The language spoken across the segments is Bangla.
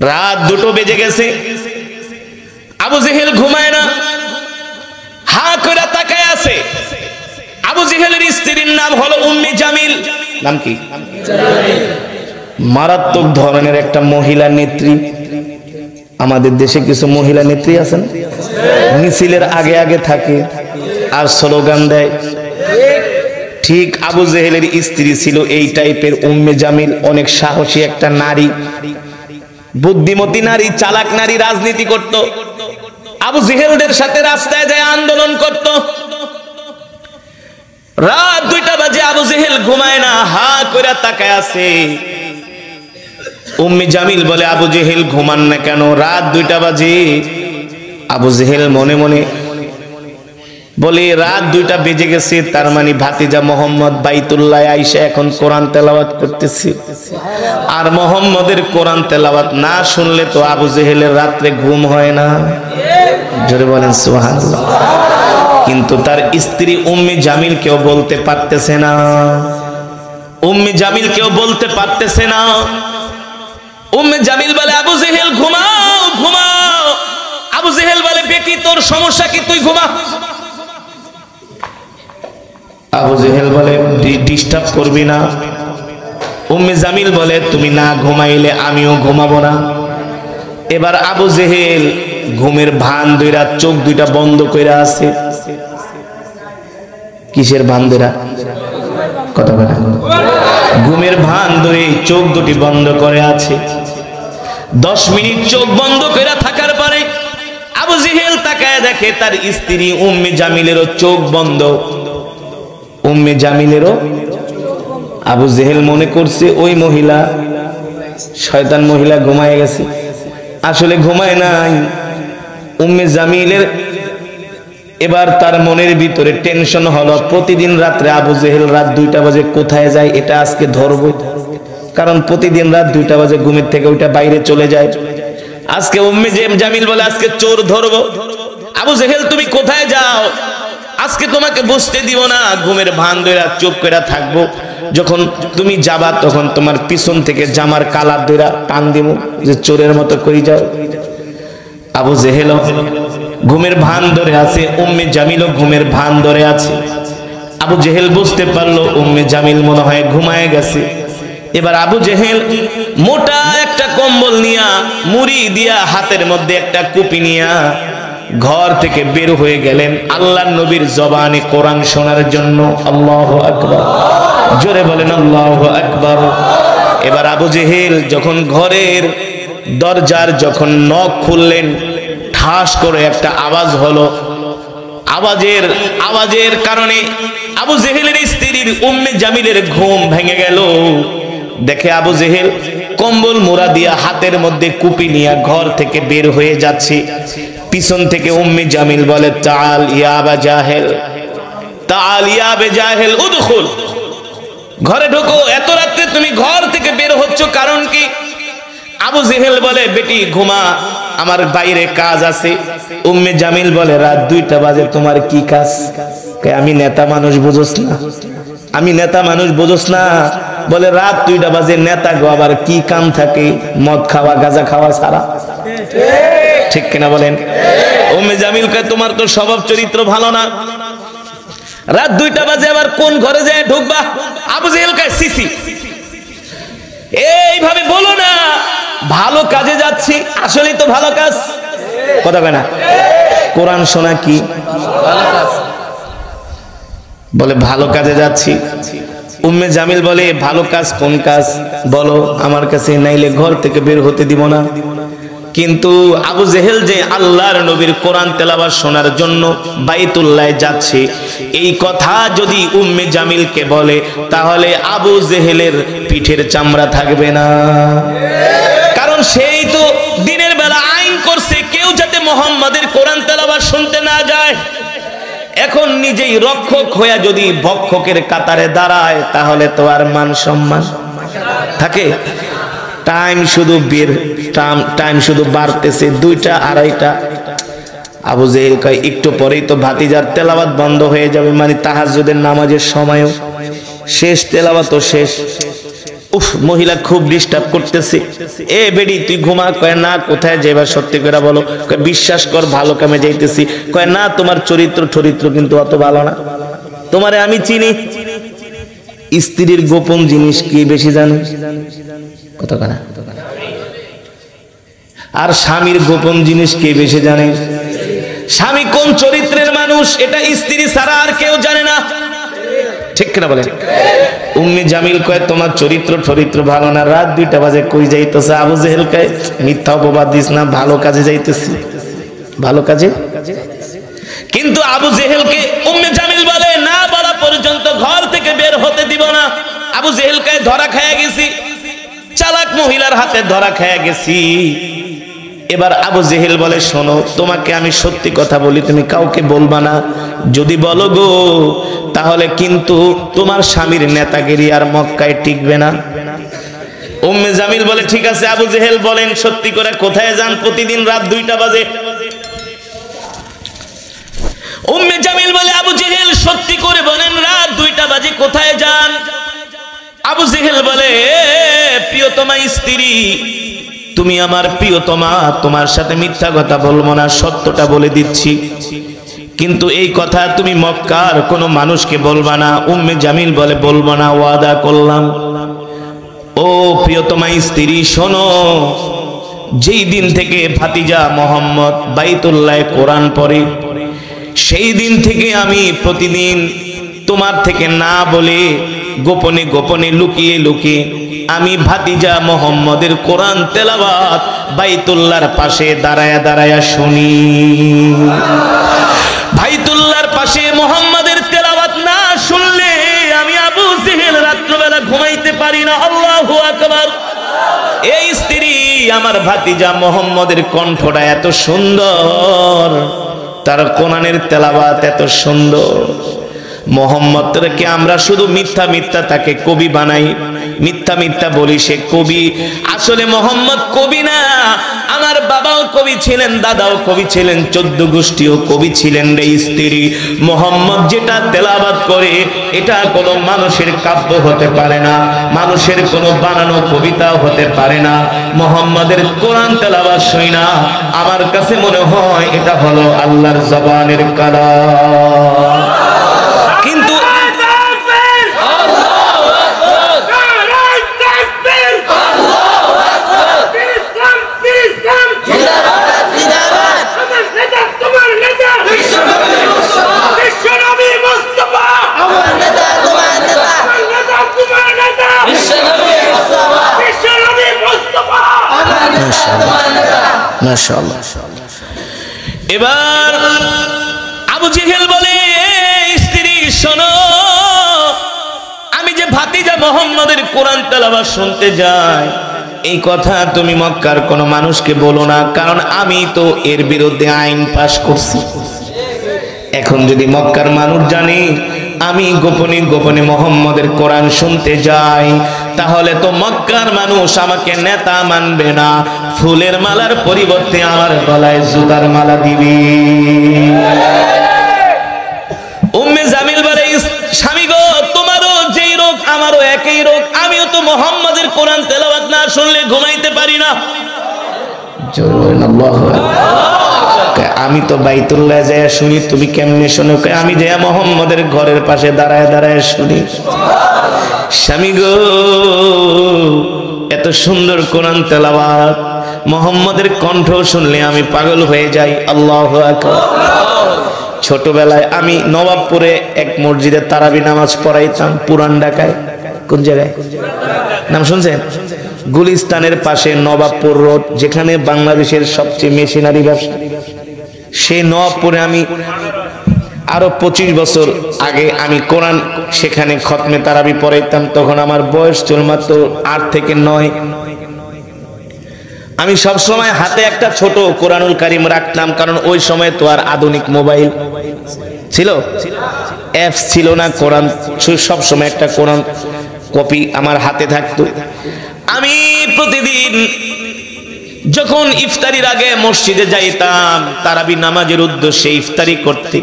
রাত 2টো বেজে গেছে, আবু জেহেল ঘুমায় না, হা করে তাকায় আছে। আবু জেহেলের স্ত্রীর নাম হলো উম্মে জামিল। নাম কি? মারাত্মক ধরনের একটা মহিলা নেত্রী। আমাদের দেশে কিছু মহিলা নেত্রী আছেন, মিছিলের আগে আগে থাকে আর স্লোগান দেয়। ঠিক আবু জেহেলের স্ত্রী ছিল এই টাইপের উম্মে জামিল। অনেক সাহসী একটা নারী, বুদ্ধিমতী নারী, চালাক নারী, রাজনীতি করত। আবু জেহেলদের সাথে রাস্তায় যায় আন্দোলন করত। রাত 2টা বাজে, আবু জেহেল ঘুমায় না, হা করে তাকায় আছে। উম্মে জামিল বলে, আবু জেহেল ঘুমান না কেন? রাত 2টা বাজে। আবু জেহেল মনে মনে বলে, রাত 2টা বেজে গেছে, তার মানে ভাতিজা মোহাম্মদ বাইতুল্লাহ আইসা এখন কোরআন তেলাওয়াত করতেছে। আর মোহাম্মদের কোরআন তেলাওয়াত না শুনলে তো আবু জেহেলের রাত্রে ঘুম হয় না। জোরে বলেন সুবহানাল্লাহ। কিন্তু তার স্ত্রী উম্মে জামিল কেউ বলতে পারতেছে না, উম্মে জামিল কেউ বলতে পারতেছে না। উম্মে জামিল বলে, আবু জেহেল ঘুমাও ঘুমাও। আবু জেহেল বলে, বেটি তোর সমস্যা কি, তুই ঘুমা। আবু জেহেল বলে, ডিস্টার্ব করবি না। উম্মে জামিল বলে, তুমি না ঘুমাইলে আমিও ঘুমাবো না। এবার আবু জেহেল ঘুমের ভান ধইরা চোখ 2টা বন্ধ কইরা আছে। কিসের ভান ধইরা? কথা বলেন। ঘুমের ভান ধরে চোখ 2টি বন্ধ করে আছে। 10 মিনিট চোখ বন্ধ কইরা থাকার পরে আবু জেহেল তাকায় দেখে তার স্ত্রী উম্মে জামিলেরও চোখ বন্ধ। উম্মে জামিলেরও। আবু জেহেল মনে করছে ওই মহিলা, শয়তান মহিলা ঘুমায় গেছে। আসলে ঘুমায় নাই। উম্মে জামিলের এবার তার মনের ভিতরে টেনশন হলো, প্রতিদিন রাত্রে আবু জেহেল রাত 2টা বাজে কোথায় যায়, এটা আজকে ধরবো। কারণ প্রতিদিন রাত 2টা বাজে ঘুমের থেকে ওইটা বাইরে চলে যায়। আজকে উম্মে জামিল বলে, আজকে চোর ধরবো। আবু জেহেল তুমি কোথায় যাও? আজকে তোমাকে বসতে দিব না, ঘুমের ভান ধরে চুপ করে থাকবো। যখন তুমি যাবা তখন তোমার পিছন থেকে জামার কালার ধরে টান দিব, যে চোরের মতো করে যাও। আবু জেহেল ঘুমের ভান ধরে আছে, উম্মে জামিলও ঘুমের ভান ধরে আছে। আবু জেহেল বুঝতে পারলো উম্মে জামিল মনে হয় ঘুমায় গেছে। এবার আবু জেহেল মোটা একটা কম্বল নিয়া, মুড়ি দিয়া, হাতের মধ্যে একটা কুপি নিয়া ঘর থেকে বের হয়ে গেলেন আল্লাহর নবীর জবানে কোরআন শোনার জন্য। আল্লাহু আকবার। জোরে বলেন আল্লাহু আকবার। এবার আবু জেহেল যখন ঘরের দরজার যখন নখ খুললেন, ঠাস করে একটা আওয়াজ হলো। আওয়াজের কারণে আবু জেহেলের স্ত্রীর উম্মে জামিলের ঘুম ভেঙে গেল। দেখে আবু জেহেল কম্বল মোড়া দিয়া হাতের মধ্যে কুপি নিয়ে ঘর থেকে বের হয়ে যাচ্ছে। পিছন থেকে উম্মে জামিল বলে, তাআল ইয়া আবা জাহেল, তাআল ইয়া আবা জাহেল, উদখুল, ঘরে ঢোকো। এত রাতে তুমি ঘর থেকে বের হচ্ছ, কারণ কি? আবু জেহেল বলে, বেটি ঘুমা, আমার বাইরে কাজ আছে। উম্মে জামিল বলে, রাত 2টা বাজে তোমার কি কাজ? আমি নেতা মানুষ, বুঝোস না? আমি নেতা মানুষ, বুঝোস না? বলে, রাত 2টা বাজে নেতা গো আবার কি কাম থাকে? মদ খাওয়া, গাঁজা খাওয়া ছাড়া। ঠিক কিনা বলেন? উম্মে জামিল কয়, তোমার তো স্বভাব চরিত্র ভালো না, রাত 2টা বাজে আবার কোন ঘরে যায় ঢুকবা? আবু জেহেল কয়, সিসি, এইভাবে বলো না, ভালো কাজে যাচ্ছি। আসলেই তো ভালো কাজ। কথা কয় না? কোরআন শোনা কি বলে? ভালো কাজে যাচ্ছি। উম্মে জামিল বলে, ভালো কাজ কোন কাজ বলো আমার কাছে, নাইলে ঘর থেকে বের হতে দিব না। কিন্তু আবু জেহেল যে আল্লাহর নবীর কোরআন তেলাওয়াত শোনার জন্য বাইতুল্লাহ যাচ্ছে, এই কথা যদি উম্মে জামিলকে বলে, তাহলে আবু জেহেলের পিঠের চামড়া থাকবে না। কারণ সেই তো দিনের বেলা আইন করছে কেউ যাতে মুহাম্মাদের কোরআন তেলাওয়াত শুনতে না যায়। এখন নিজেই রক্ষক হয়ে যদি ভক্ষকের কাতারে দাঁড়ায়, তাহলে তো আর মান সম্মান থাকে? টাইম শুধু বাড়তেছে, 2টা 2:30। আবু জেহেল কয়, একটু পরেই তো ভাতিজার তেলাওয়াত বন্ধ হয়ে যাবে, মানে তাহাজ্জুদের নামাজের সময়ও শেষ, তেলাওয়াতও শেষ। উফ, মহিলা খুব ডিস্টার্ব করতেছে, এ বেডি তুই ঘুমা। কয় না, কোথায় যাইবা সত্যি করে বলো। কয় বিশ্বাস কর ভালো কামে যাইতেছি। কয় না, তোমার চরিত্র কিন্তু অত ভালো না, তোমারে আমি চিনি। স্ত্রীর গোপন জিনিস কি বেশি জানে? কত কানা। আর স্বামীর গোপন জিনিস কে বেশি জানে? স্বামী কোন চরিত্রের মানুষ এটা স্ত্রী ছাড়া আর কেউ জানে না, ঠিক কিনা বলেন? উম্মে জামিল কয় তোমার চরিত্র ভালো না, রাত 2টা বাজে কই যাইতেছে? আবু জেহেল কয় মিথ্যা অপবাদ দিস না, ভালো কাজে যাইতেছি। ভালো কাজে? কিন্তু আবু জেহেলকে উম্মে জামিল বলে না বলা পর্যন্ত ঘর থেকে বের হতে দিব না। আবু জেহেল কয় ধরা খায়া গেছি, চালাক মহিলার হাতে ধরা খায়া গেছি। এবার আবু জেহেল বলে শোনো, তোমাকে আমি সত্যি কথা বলি, তুমি কাউকে বলবা না। যদি বলো গো তাহলে কিন্তু তোমার স্বামীর নেতাগিরি আর মক্কায় টিকবে না। উম্মে জামিল বলে ঠিক আছে আবু জেহেল বলেন সত্যি করে কোথায় যান প্রতিদিন রাত 2টা বাজে? উম্মে জামিল বলে আবু জেহেল সত্যি করে বলেন রাত 2টা বাজে কোথায় যান? আবু জেহেল বলে প্রিয়তমা স্ত্রী, তুমি আমার প্রিয়তমা, তোমার সাথে মিথ্যা কথা বলবো না, সত্যটা বলে দিচ্ছি, কিন্তু এই কথা তুমি মক্কার কোনো মানুষকে বলবা না। উম্মে জামিল বলে বলবো না, ওয়াদা করলাম। ও প্রিয়তমা স্ত্রী শোনো, যেই দিন থেকে ভাতিজা মোহাম্মদ বাইতুল্লাহ কোরআন পড়ে সেই দিন থেকে আমি প্রতিদিন তোমার থেকে না বলে গোপনে গোপনে লুকিয়ে আমি ভাতিজা মোহাম্মদের কোরআন তেলাওয়াত বাইতুল্লাহর পাশে দাঁড়ায়া শুনি। বাইতুল্লাহর পাশে মোহাম্মদের তেলাওয়াত না শুনলে আমি আবু জেহেল রাত্রিবেলা ঘুমাইতে পারি না। আল্লাহু আকবার। এই স্ত্রী আমার ভাতিজা মোহাম্মদের কণ্ঠটা এত সুন্দর, তার কোরআনের তেলাওয়াত এত সুন্দর। মোহাম্মদকে আমরা শুধু মিথ্যা তাকে কবি বানাই, মিথ্যা বলি সে কবি। আসলে মোহাম্মদ কবি না, আমার বাবাও কবি ছিলেন, দাদাও কবি ছিলেন, 14 গোষ্ঠীও কবি ছিলেন রে স্ত্রী। মোহাম্মদ যেটা তেলাওয়াত করে এটা কোনো মানুষের কাব্য হতে পারে না, মানুষের কোনো বানানো কবিতা হতে পারে না। মোহাম্মদের কোরআন তেলাওয়াত শুনি না, আমার কাছে মনে হয় এটা হলো আল্লাহর জবানের কালাম। কিন্তু মাশাআল্লাহ। এবার আবু জেহেল বলে স্ত্রী শোনো, আমি যে ভাতিজা মোহাম্মদের কোরআন তেলাওয়াত শুনতে যাই এই কথা তুমি মক্কার কোন মানুষকে বলো না, কারণ আমি তো এর বিরুদ্ধে আইন পাশ করছি। এখন যদি মক্কার মানুষ জানে আমি গোপনে মোহাম্মদের কোরআন শুনতে যাই, তাহলে তো মক্কার মানুষ আমাকে নেতা মানবে না, ফুলের মালার পরিবর্তে আমার গলায় জুতার মালা দিবে। উম্মে জামিল বলে স্বামী গো, তোমারও যেই রোগ আমারও একই রোগ, আমিও তো মোহাম্মদের কোরআন তেলাওয়াত না শুনলে ঘুমাইতে পারি না। আমি তো বাইতুল্লাহ যায় শুনি, তুমি কেমনে শোনো? আমি যাইয়া মোহাম্মদের ঘরের পাশে দাঁড়ায় শুনি। স্বামী গো, এত সুন্দর কোরআন তেলাওয়াত, মোহাম্মদের কণ্ঠ শুনলে আমি পাগল হয়ে যাই। আল্লাহু আকবার। ছোটবেলায় আমি নবাবপুরে এক মসজিদে তারাবি নামাজ পড়াইতাম, পুরান ঢাকায়। কোন জায়গায় নাম শুনছেন? গুলিস্তানের পাশে নবাবপুর রোড, যেখানে বাংলাদেশের সবচেয়ে মেশিনারি ব্যবসা, সেই নবাবপুরে আমি আরো 25 বছর আগে আমি কোরআন সেখানে খতমে তারাবি পড়াইতাম। তখন আমার বয়স ছিল মাত্র 8 থেকে 9। আমি সব সময় হাতে একটা ছোট কোরআনুল কারীম রাখতাম, কারণ ওই সময় তো আর আধুনিক মোবাইল ছিল, অ্যাপস ছিল না। কোরআন সব সময় একটা কোরআন কপি আমার হাতে থাকতো। আমি প্রতিদিন যখন ইফতারির আগে মসজিদে যাইতাম তারাবি নামাজের উদ্দেশ্যে ইফতারি করতে,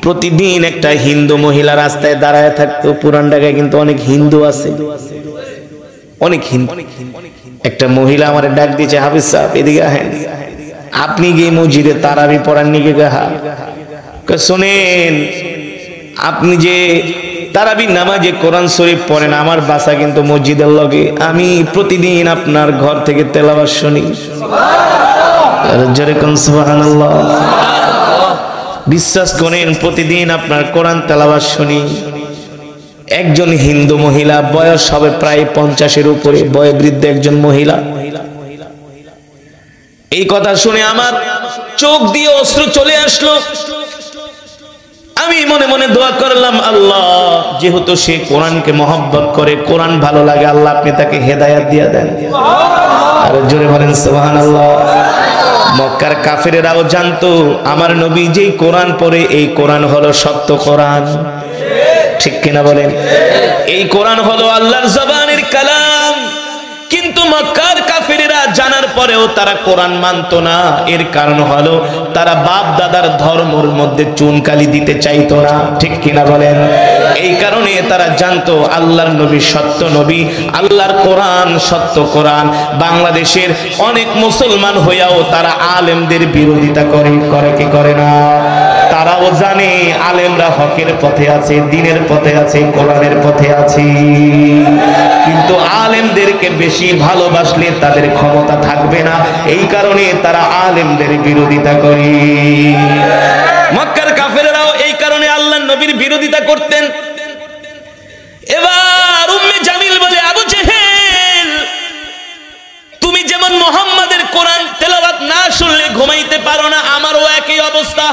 প্রতিদিন একটা হিন্দু মহিলা রাস্তায় দাঁড়ায় থাকতো। পুরান ঢাকায় কিন্তু অনেক হিন্দু আছে, অনেক হিন্দু। একটা মহিলা আমার ডাক দিয়েছে, হাফিজ সাহেব এদিকে আহেন, আপনি গিয়ে মসজিদে তারাবি পড়াননি কে? শোনেন, আপনি যে তারাবি নামাজে কোরআন শরীফ পড়েন, আমার বাসা কিন্তু মসজিদের লগে, আমি প্রতিদিন আপনার ঘর থেকে তেলাওয়াত শুনি। জোরে কোন সুবহানাল্লাহ। বিশ্বাস করেন, প্রতিদিন আপনার কোরআন তেলাওয়াত শুনি। একজন হিন্দু মহিলা, বয়স হবে প্রায় 50-এর উপরে, বয়োবৃদ্ধ একজন মহিলা। এই কথা শুনে আমার চোখ দিয়ে অশ্রু চলে আসলো। আমি মনে মনে দোয়া করলাম, আল্লাহ যেহেতু সে কোরআনকে মহব্বত করে, কোরআন ভালো লাগে, আল্লাহ আপনি তাকে হেদায়েত দিয়ে দেন। আর জোরে বলেন সুবহানাল্লাহ। মক্কার কাফেরেরাও জানতো আমার নবী যেই কোরআন পড়ে, এই কোরআন হলো সত্য কোরআন। ঠিক কিনা বলেন? এই কোরআন হলো আল্লাহর জবানের কালাম। কিন্তু মক্কার কাফেরেরা জানার পরেও তারা কোরআন মানতো না। এর কারণ হলো তারা বাপ দাদার ধর্মের মধ্যে চুনকালি দিতে চাইতো না। ঠিক কিনা বলেন? এই কারণে তারা জানতো আল্লাহর নবী সত্য নবী, আল্লাহর কোরআন সত্য কোরআন। বাংলাদেশের অনেক মুসলমান হইয়াও তারা আলেমদের বিরোধিতা করে কি করে না? তারাও জানে আলেমরা হকের পথে আছে, দ্বীনের পথে আছে, কোরআনের পথে আছে। কিন্তু আলেমদেরকে বেশি ভালোবাসলে তাদের ক্ষমতা থাকবে না, এই কারণে তারা আলেমদের বিরোধিতা করে। মক্কার কাফেররাও এই কারণে আল্লাহর নবীর বিরোধিতা করতেন। এবার উম্মে জামিল বলে, আবু জেহেল, তুমি যেমন মুহাম্মাদের কোরআন তেলাওয়াত না শুনলে ঘুমাইতে পারো না, আমারও একই অবস্থা।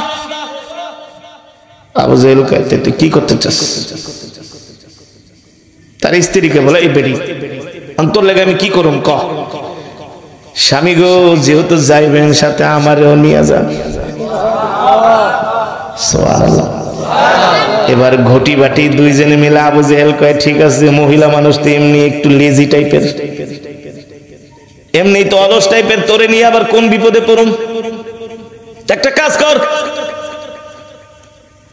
আবু জেহেল কইতে, তুই কি করতে চাস? তার স্ত্রীকে বলে, এই বেরি অন্তর লেগে আমি কি করুম ক? স্বামী গো, যেহেতু যাইবেন সাথে আমারও নিয়ে যান। সুবহানাল্লাহ। এবার ঘটি বাটি দুইজনে মিলে আবু জেহেল কয়, ঠিক আছে, মহিলা মানুষ তো এমনি একটু লেজি টাইপের, এমনি তো অলস টাইপের, তোরে নিয়ে আবার কোন বিপদে পড়ুম? একটা কাজ কর,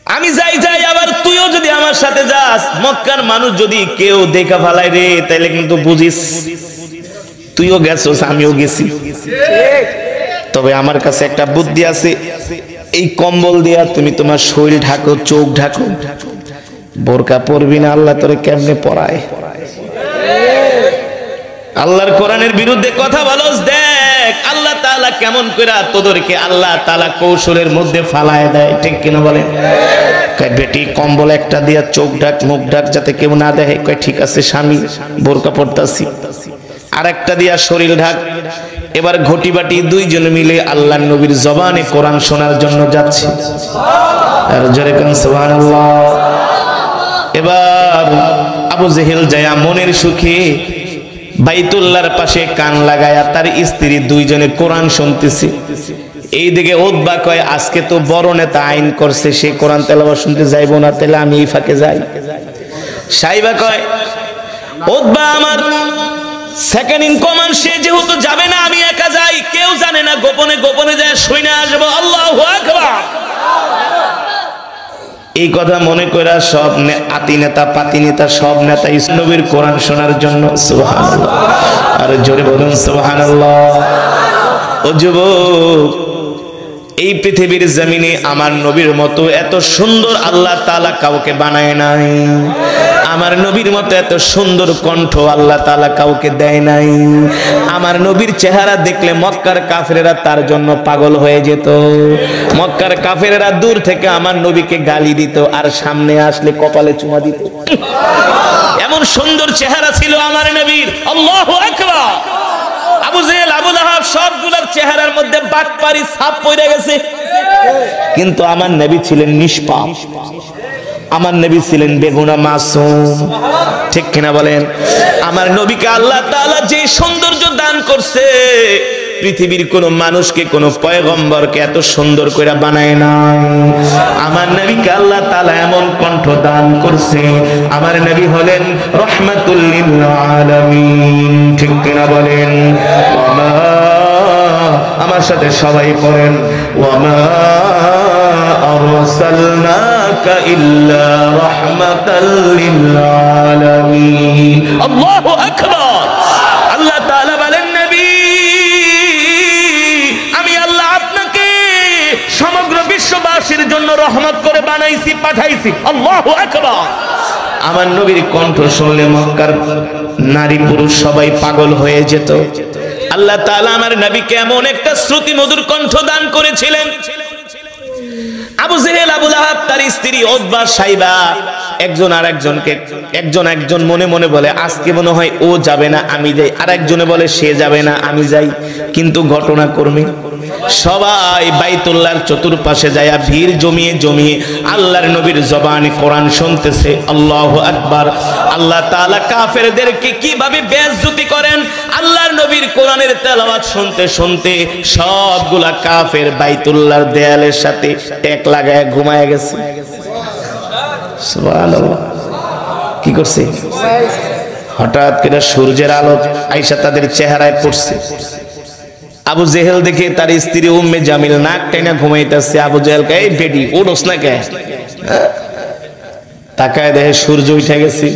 আমি যাই, আবার তুইও যদি আমার সাথে যাস, মক্কার মানুষ যদি কেউ দেখা ফেলায় রে, তাইলে কিন্তু বুঝিস তুইও গেছস, আমিও গেছি। তবে আমার কাছে একটা বুদ্ধি আছে, এই কম্বল দিয়া তুমি তোমার শরীর ঢাকো, চোখ ঢাকো, বোরকা পরবি না। আল্লাহ তোরে কেমনে পড়ায়? আল্লাহর কোরআনের বিরুদ্ধে কথা বলস, দেখ আল্লাহ তাআলা কেমন কইরা তোদেরকে আল্লাহ তাআলা কৌশলের মধ্যে ফালায় দেয়। ঠিক কিনা বলে? কয় বেটি কম্বল একটা দিয়া চোখ ঢাক, মুখ ঢাক, যাতে কেউ না দেখে। কয় ঠিক আছে স্বামী, বোরকা পরতাছি। আরেকটা দিয়া শরীর ঢাক। এবার ঘটি বাটি দুইজন মিলে আল্লাহর নবীর জবানে কোরআন শোনার জন্য যাচ্ছে। আর জোরে কোন সুবহানাল্লাহ। এবার আবু জেহেল যায় মনের সুখে বাইতুল্লাহর পাশে কান লাগায়া তার স্ত্রী দুইজনে কোরআন শুনতেছে। এইদিকে উতবা কয়, আজকে তো বড় নেতা আইন করছে, সে কোরআন তেলাওয়াত শুনতে যাইবো না, তাহলে আমি এই ফাঁকে যাই। সাইবা কয়, উতবা আমার সেকেন্ড ইন কমান্ড, সে যেহেতু যাবে না, আমি একা যাই, কেউ জানে না, গোপনে গোপনে যায় শুনে আসবো। আল্লাহু আকবার। এই কথা মনে কইরা সব আতি নেতা পাতি নেতা সব নেতা নবীর কোরআন শোনার জন্য। সুবহানাল্লাহ। আর জোরে বলুন সুবহানাল্লাহ। ও যুবক, এই পৃথিবীর জমিনে আমার নবীর মতো এত সুন্দর আল্লাহ তাআলা কাউকে বানায় নাই। আমার নবীর মতো এত সুন্দর কণ্ঠ আল্লাহ তাআলা কাউকে দেয় নাই। আমার নবীর চেহারা দেখলে মক্কার কাফেরেরা তার জন্য পাগল হয়ে যেত। মক্কার কাফেরেরা দূর থেকে আমার নবীকে গালি দিত, আর সামনে আসলে কপালে চুমা দিত। এমন সুন্দর চেহারা ছিল আমার নবীর। আল্লাহু আকবার। আবু জেহেল, আবু লাহাব সবগুলোর চেহারার মধ্যে বাটপারি ছাপ পড়ে গেছে, কিন্তু আমার নবী ছিলেন নিষ্পাপ। আমার নবী ছিলেন বেগুনা মাসুম। ঠিক কিনা বলেন? আমার নবীকে আল্লাহ তাআলা যে সৌন্দর্য দান করছে, পৃথিবীর কোন মানুষকে, কোন পয়গম্বরকে এত সুন্দর করে বানায় নাই। আমার নবীকে আল্লাহ তাআলা এমন কণ্ঠ দান করছে। আমার নবী হলেন রাহমাতুল লিল আলামিন। ঠিক কিনা বলেন? ওয়ামা, আমার সাথে সবাই পড়েন, ওয়ামা আরসালনাকা ইল্লা রাহমাতাল লিল আলামিন। আল্লাহু আকবার। আল্লাহ তাআলা বলেন, নবী আমি আল্লাহ আপনাকে সমগ্র বিশ্ববাসীর জন্য রহমত করে বানাইছি, পাঠাইছি। আল্লাহু আকবার। আমার নবীর কণ্ঠ শুনলে মক্কার নারী পুরুষ সবাই পাগল হয়ে যেত। আল্লাহ তাআলা আমার নবীকে এমন একটা শ্রুতি মধুর কণ্ঠ দান করেছিলেন। আবু জেহেল, আবু লাহাব, তার স্ত্রী উতবা, সাইবা একজন মনে মনে বলে আজকে মনে হয় ও যাবে না আমি যাই, আর একজনে বলে সে যাবে না আমি যাই। কিন্তু ঘটনা কর্মে সবাই বাইতুল্লাহর চতুর্পাশে যায় ভিড় জমিয়ে জমিয়ে আল্লাহর নবীর জবানে কোরআন শুনতেছে। আল্লাহু আকবার। আল্লাহ তাআলা কাফেরদেরকে কিভাবে বেইজ্জতি করেন, আল্লাহর নবীর কোরআনের তেলাওয়াত শুনতে শুনতে সবগুলা কাফের বাইতুল্লাহর দেয়ালের সাথে টেক লাগায় ঘুমায় গেছে। সুবহানাল্লাহ। কি করছে? হঠাৎ করে সূর্যের আলো আয়েশা তাদের চেহারায় পড়ছে। আবু জেহেল দেখে তার স্ত্রী উম্মে জামিল নাক টেনে ঘুমাইতেছে। আবু জেহেল কে, এই বেটি ওঠোস না কে? তাকায় দেখে সূর্য উঠে গেছে।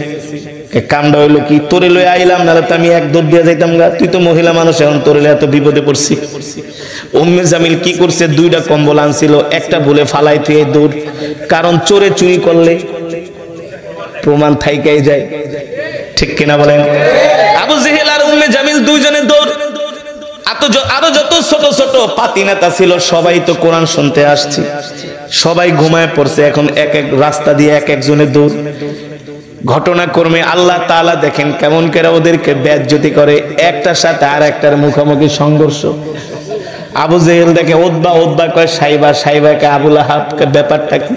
কামটা হইলো কি, তোরে লয়ে আইলাম, নাহলে তো আমি এক দৌড় দিয়ে যাইতাম গা। তুই তো মহিলা মানুষ, এখন তোরে লয়ে এত বিপদে পড়ছি। উম্মে জামিল কি করছে, দুইটা কম্বল আনছিল, একটা ভুলে ফালাই থুয়ে দৌড়। কারণ চোরে চুরি করলে প্রমাণ থাইকাই যায়, ঠিক কিনা বলেন? আবু জেহেল আর উম্মে জামিল দুইজনে দৌড়। আরো যত ছোট ছোট পাতি নেতা ছিল সবাই তো কোরআন শুনতে আসছে, সবাই ঘুমায় পড়ছে। এখন এক এক রাস্তা দিয়ে এক একজনের দৌড়। ঘটনা ক্রমে আল্লাহ তাআলা দেখেন কেমন করে ওদেরকে বেইজ্জতি করে, একটার সাথে আর একটার মুখোমুখি সংঘর্ষ। আবু জেহেল দেখে উতবা, উতবা কয় সাইবা, সাইবা কে আবু লাহাব, কে ব্যাপারটা কি?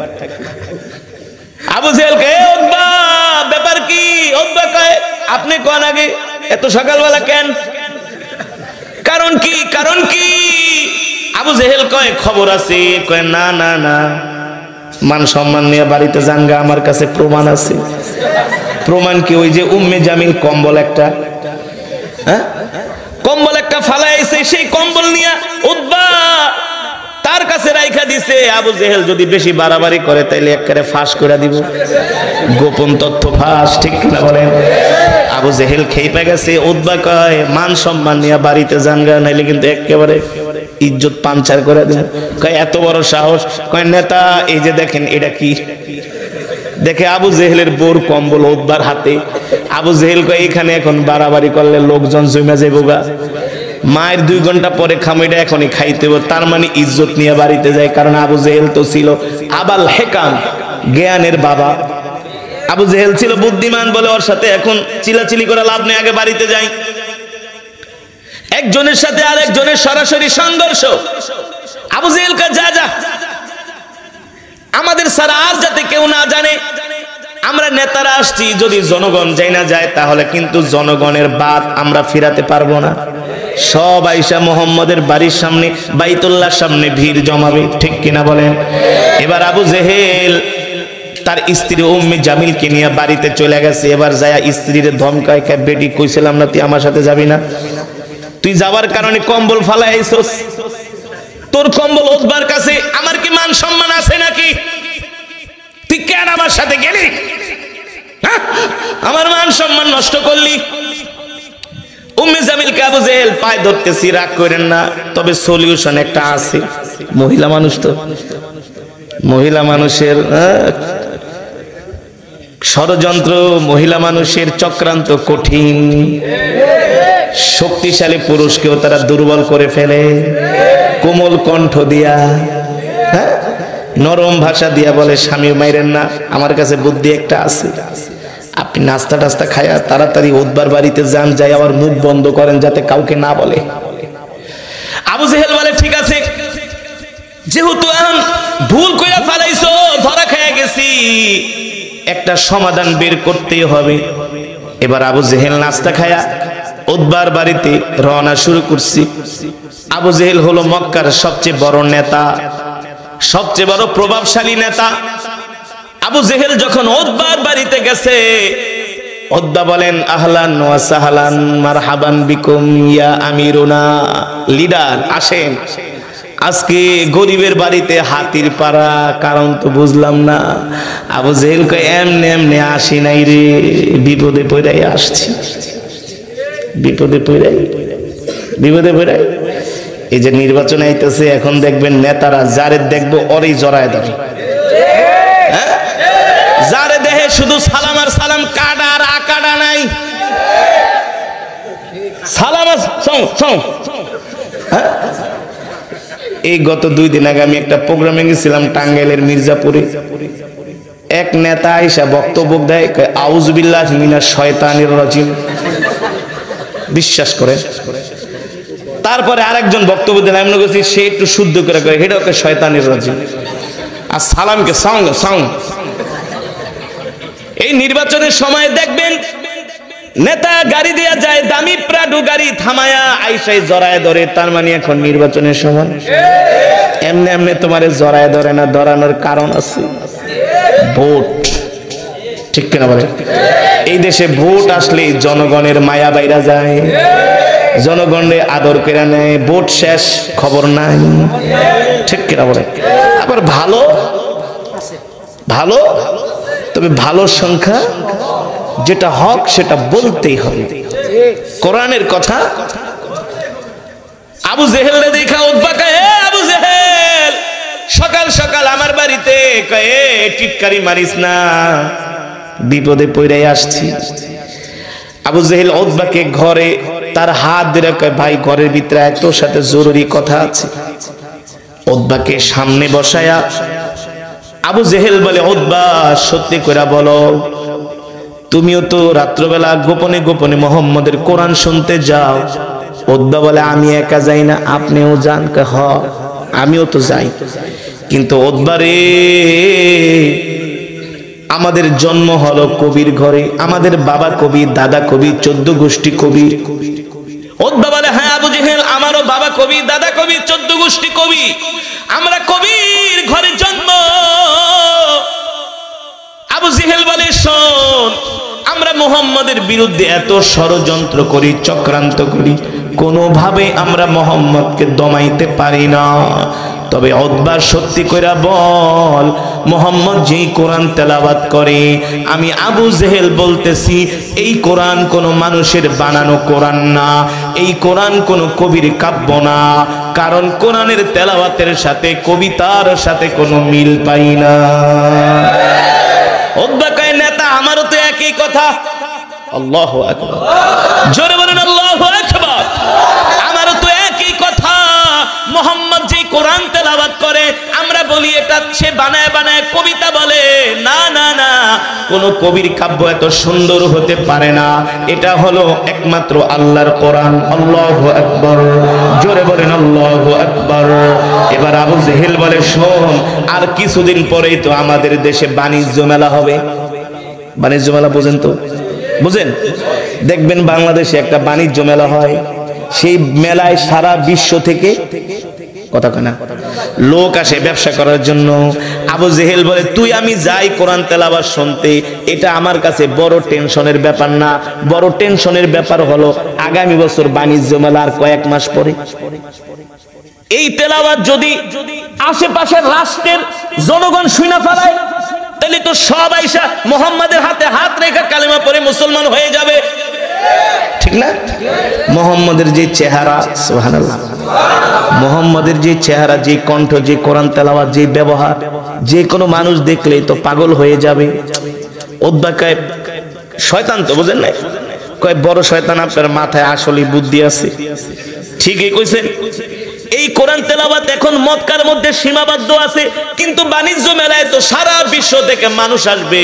আবু জেহেল কে, উতবা ব্যাপার কি? উতবা কয় আপনি কোন আগে এত সকালবেলা কেন? কারণ কি? কারণ কি? আবু জেহেল কয় খবর আছে। কয় না না না, মান সম্মান নিয়ে বাড়িতে জানগা, আমার কাছে প্রমাণ আছে। প্রমাণ কি? ওই যে উম্মে জামিল কম্বল একটা, কম্বল একটা ফালাইছে, সেই কম্বল নিয়ে উতবা তার কাছে রাইখা দিছে। আবু জেহেল যদি বেশি বাড়াবাড়ি করে তাইলে একেবারে ফাঁস করে দিব, গোপন তথ্য ফাঁস, ঠিক কিনা বলেন? আবু জেহেল খেপে গেছে। উতবা কয় মান সম্মান নিয়ে বাড়িতে জানগা, নাইলে কিন্তু একেবারে ইজ্জত পাঞ্চার করে দেন। কয় এত বড় সাহস? কয় নেতা এই যে দেখেন এটা কি? দেখে আবু জেহেলের বোর কম্বল উতবার হাতে। আবু জেহেল কয় এখানে এখন বাড়াবাড়ি করলে লোকজন জমে যাইব গা, মায়ের 2 ঘন্টা পরে খামিটা এখনই খাইতে হবে। তার মানে ইজ্জত নিয়ে বাড়িতে যায়। কারণ আবু জেহেল তো ছিল আবাল হেকাম, জ্ঞানের বাবা। আবু জেহেল ছিল বুদ্ধিমান বলে ওর সাথে এখন চিলাচিলি করে লাভ নেই, আগে বাড়িতে যাই। একজনের সাথে আরেকজনের সরাসরি সংঘর্ষ। আবু জেহেল কা যা যা, আমাদের সারা আর যাতে কেউ না জানে, আমরা নেতারা আসছি, যদি জনগণ যাই না যায় তাহলে কিন্তু জনগণের বাদ আমরা ফিরাতে পারবো না। সব আয়েশা মুহাম্মদের বাড়ির সামনে বাইতুল্লাহর সামনে ভিড় জমাবে, ঠিক কিনা বলেন? এবার আবু জেহেল তার স্ত্রী উম্মে জামিলকে নিয়ে বাড়িতে চলে গেছে। এবার যায় স্ত্রীর ধমকায়, কে বেটি কইছিলাম না তুই আমার সাথে যাবি না? তুই যাওয়ার কারণে কম্বল ফালাই আইছস, তোর কম্বল উতবার কাছে, আমার কি মান সম্মান আছে নাকি? তুই কেন আমার সাথে গেলি? আমার মান সম্মান নষ্ট করলি। উম্মে জামিলকে আবু জেহেল পায়ে ধরতেছি, রাগ করেন না, তবে সলিউশন একটা আছে। মহিলা মানুষ তো, মহিলা মানুষের ষড়যন্ত্র, মহিলা মানুষের চক্রান্ত কঠিন। শক্তিশালী পুরুষকেও তারা দুর্বল করে ফেলে, কোমল কণ্ঠ দিয়া, নরম ভাষা দিয়া বলে স্বামী মাইরেন না, আমার কাছে বুদ্ধি একটা আছে। আপনি নাস্তা টাস্তা খায়া তাড়াতাড়ি উতবার বাড়িতে যান, যাই আবার মুখ বন্ধ করেন যাতে কাউকে না বলে। আবু জেহেল বলে ঠিক আছে, যেহেতু ভুল কইরা ফেলাইছো, ধরা খেয়ে গেছি, একটা সমাধান বের করতেই হবে। এবার আবু জেহেল নাস্তা খায়া উতবার বাড়িতে রওনা শুরু করছি। আবু জেহেল হলো মক্কার সবচেয়ে বড় নেতা, সবচেয়ে বড় প্রভাবশালী নেতা। আবু জেহেল যখন উতবার বাড়িতে গেছে, উতবা বলেন আহলান ওয়া সাহলান মারহাবান বিকুম ইয়া আমিরুনা, লিডার আসেন। আজকে গরিবের বাড়িতে হাতির পাড়া, কারণ তো বুঝলাম না। আবু জেহেল কয় এমনি এমনি আসি নাই রে, বিপদে পড়ে আসছি। বিপদে পড়ে এই যে নির্বাচন আইতেছে, এখন দেখবেন নেতারা যারে দেখবো ওরই জড়ায় ধরে, যারে দেহে শুধু সালাম আর সালাম, কাটা আর আকাটা নাই, সালাম এই গত 2 দিন আগে আমি একটা প্রোগ্রামে গেছিলাম টাঙ্গাইলের মির্জাপুরে। এক নেতা আইসা বক্তব্য দেয়, আউযু বিল্লাহি মিনাশ শয়তানির রাজিম, বিশ্বাস করে। তারপরে আরেকজন বক্তব্য দিল, আমি মনে করছি সে একটু শুদ্ধ করে কয় এটা ওকে শয়তানির রাজিম, আর সালামকে সাউন্ড। এই নির্বাচনের সময় দেখবেন নেতা গাড়ি দেয়া যায়, দামি প্রাডো গাড়ি থামায়া আইসাই জড়ায় ধরে, তার মানে এখন নির্বাচনের সময়। এমনি তোমারে জড়ায় ধরে না, ধরানোর কারণ আছে, ভোট, ঠিক কিনা বলে? এই দেশে ভোট আসলে জনগণের মায়া বাইরা যায়, জনগণের আদর করে নেয়, ভোট শেষ খবর নাই, ঠিক কিনা বলে? আবার ভালো তবে ভালো সংখ্যা যেটা হক সেটা বলতেই হবে, কোরআনের কথা। আবু জেহেল দেখা উতবা কয়, আবু জেহেল সকাল সকাল আমার বাড়িতে, কয় টিটকারি মারিস না, বিপদে পড়ে আসছি। আবু জেহেল উতবাকে ঘরে তার হাত ধরে কয়, ভাই ঘরের ভিতরে আয়, তোর সাথে জরুরি কথা আছে। উতবাকে সামনে বসায়া আবু জেহেল বলে, উতবা সত্যি করে বলো, তুমিও তো রাত্রবেলা গোপনে গোপনে মুহাম্মদের কোরআন শুনতে যাও? উতবা বলে, আমি একা যাই না, আপনিও যান? হ, আমিও তো যাই। কিন্তু উতবা রে, আমাদের জন্ম হলো কবির ঘরে, আমাদের বাবা কবি, দাদা কবি, 14 গোষ্ঠী কবি। উতবা বলে, হ্যাঁ আবু জেহেল, আমারও বাবা কবি, দাদা কবি, 14 গোষ্ঠী কবি, আমরা কবির ঘরে জন্ম। আবু জেহেল বলে, শোন, আমরা মুহাম্মদের বিরুদ্ধে এত ষড়যন্ত্র করি, চক্রান্ত করি, কোনোভাবে আমরা মুহাম্মদকে দমাইতে পারি না। তবে উতবা সত্যি কইরা বল, মুহাম্মদ যেই কোরআন তেলাওয়াত করে, আমি আবু জেহেল বলতেছি এই কোরআন কোনো মানুষের বানানো কোরআন না, এই কোরআন কোনো কবির কাব্য না, কারণ কোরআনের তেলাওয়াতের সাথে কবিতার সাথে কোনো মিল পাই না। উতবা কয়, নেতা আমারও তো একই কথা। আল্লাহু আকবার, জোরে বলেন আল্লাহু আকবার। আমারও তো একই কথা, মুহাম্মদ যে কোরআন তেলাওয়াত করে আমরা বলি এটা সে বানায় বানায় কবিতা বলে। না না না, কোন কবির কাব্য এত সুন্দর হতে পারে না, এটা হলো একমাত্র আল্লাহর কোরআন। আল্লাহু আকবার, জোরে বলেন আল্লাহু আকবার। এবার আবু জেহেল বলে, শোন, আর কিছুদিন পরেই তো আমাদের দেশে বাণিজ্য মেলা হবে। বাণিজ্য মেলা বোঝেন তো? বুঝেন? দেখবেন বাংলাদেশে একটা বাণিজ্য মেলা হয়, সেই মেলায় সারা বিশ্ব থেকে কথা কয় না লোক আসে ব্যবসা করার জন্য। আবু জেহেল বলে, তুই আমি যাই কোরআন তেলাওয়াত শুনতে, এটা আমার কাছে বড় টেনশনের ব্যাপার না, বড় টেনশনের ব্যাপার হলো আগামী বছর বাণিজ্য মেলা আর কয়েক মাস পরে। এই তেলাওয়াত যদি আশেপাশের রাষ্ট্রের জনগণ শুনে ফেলায়, তাহলে তো সব আইসা মুহাম্মাদের হাতে হাত রেখে কালেমা পড়ে মুসলমান হয়ে যাবে, ঠিক না? মুহাম্মাদের যে চেহারা, সুবহানাল্লাহ, মুহাম্মাদের যে চেহারা, যে কণ্ঠ, যে কোরআন তেলাওয়াত, যে ব্যবহার, যে কোনো মানুষ দেখলেই তো পাগল হয়ে যাবে। উতবা কয়, শয়তান তো বুঝেন না? কয়, বড় শয়তান, আপনার মাথায় আসলে বুদ্ধি আছে। ঠিকই কইছেন, এই কোরআন তেলাওয়াত এখন মক্কার মধ্যে সীমাবদ্ধ আছে, কিন্তু বাণিজ্য মেলায় তো সারা বিশ্ব থেকে মানুষ আসবে।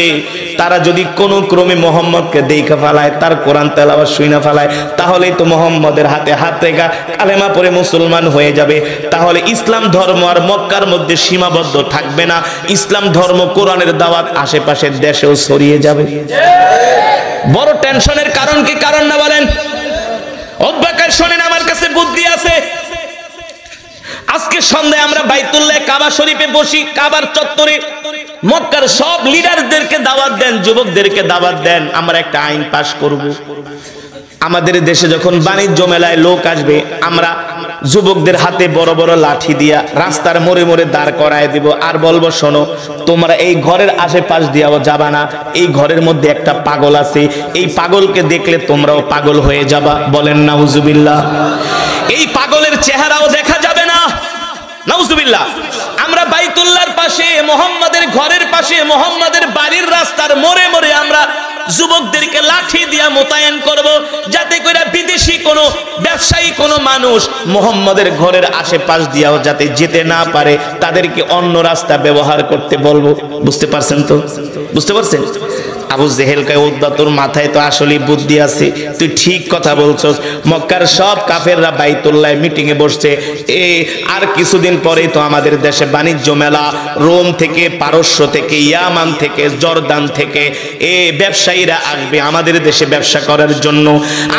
তারা যদি কোনো ক্রমে মুহাম্মদকে দেখে ফেলায়, তার কোরআন তেলাওয়াত শুনে ফেলায়, তাহলেই তো মুহাম্মদের হাতে হাত রেখা কালেমা পড়ে মুসলমান হয়ে যাবে। তাহলে ইসলাম ধর্ম আর মক্কার মধ্যে সীমাবদ্ধ থাকবে না, ইসলাম ধর্ম কোরআনের দাওয়াত আশেপাশের দেশেও ছড়িয়ে যাবে। বড় টেনশনের কারণ কি? কারণ না বলেন? অব্যাকার শোনেন, আমার কাছে বুদ্ধি আছে। আজকে সন্ধ্যায় আমরা বাইতুল্লাহ কাবা শরীফে বসি, কাবার চত্বরে। মক্কার সব লিডারদেরকে দাওয়াত দেন, যুবকদেরকে দাওয়াত দেন, আমরা একটা আইন পাশ করব। আমাদের দেশে যখন বাণিজ্য মেলায় লোক আসবে, আমরা যুবকদের হাতে বড় বড় লাঠি দিয়া রাস্তার মোড়ে মোড়ে দাঁড় করায় দিব, আর বলবো শোনো তোমরা এই ঘরের আশেপাশ দিয়াও যাবা না, এই ঘরের মধ্যে একটা পাগল আছে, এই পাগলকে দেখলে তোমরাও পাগল হয়ে যাবা। বলেন নাউজুবিল্লাহ। এই পাগলের চেহারাও দেখা যাবে না, নাউজুবিল্লাহ। আমরা বাইতুল্লাহর পাশে, মুহাম্মাদের ঘরের পাশে, মুহাম্মাদের বাড়ির রাস্তার মোড়ে মোড়ে আমরা যুবকদেরকে লাঠি দিয়া মোতায়েন করব, যাতে করে বিদেশি কোনো ব্যবসায়ী কোনো মানুষ মুহাম্মাদের ঘরের আশেপাশ দিয়াও যাতে যেতে না পারে, তাদেরকে অন্য রাস্তা ব্যবহার করতে বলবো। বুঝতে পারছেন তো? বুঝতে পারছেন? আবু জেহেল কয় উদ্বা তোর মাথায় তো আসলে বুদ্ধি আছে, তুই ঠিক কথা বলছস। মক্কার সব কাফেররা বাইতুল্লাহ মিটিং এ বসছে, আর কিছুদিন পরেই তো আমাদের দেশে বাণিজ্য মেলা, রোম থেকে, পারস্য থেকে, ইয়ামান থেকে, জর্দান থেকে ব্যবসায়ীরা আসবে আমাদের দেশে ব্যবসা করার জন্য।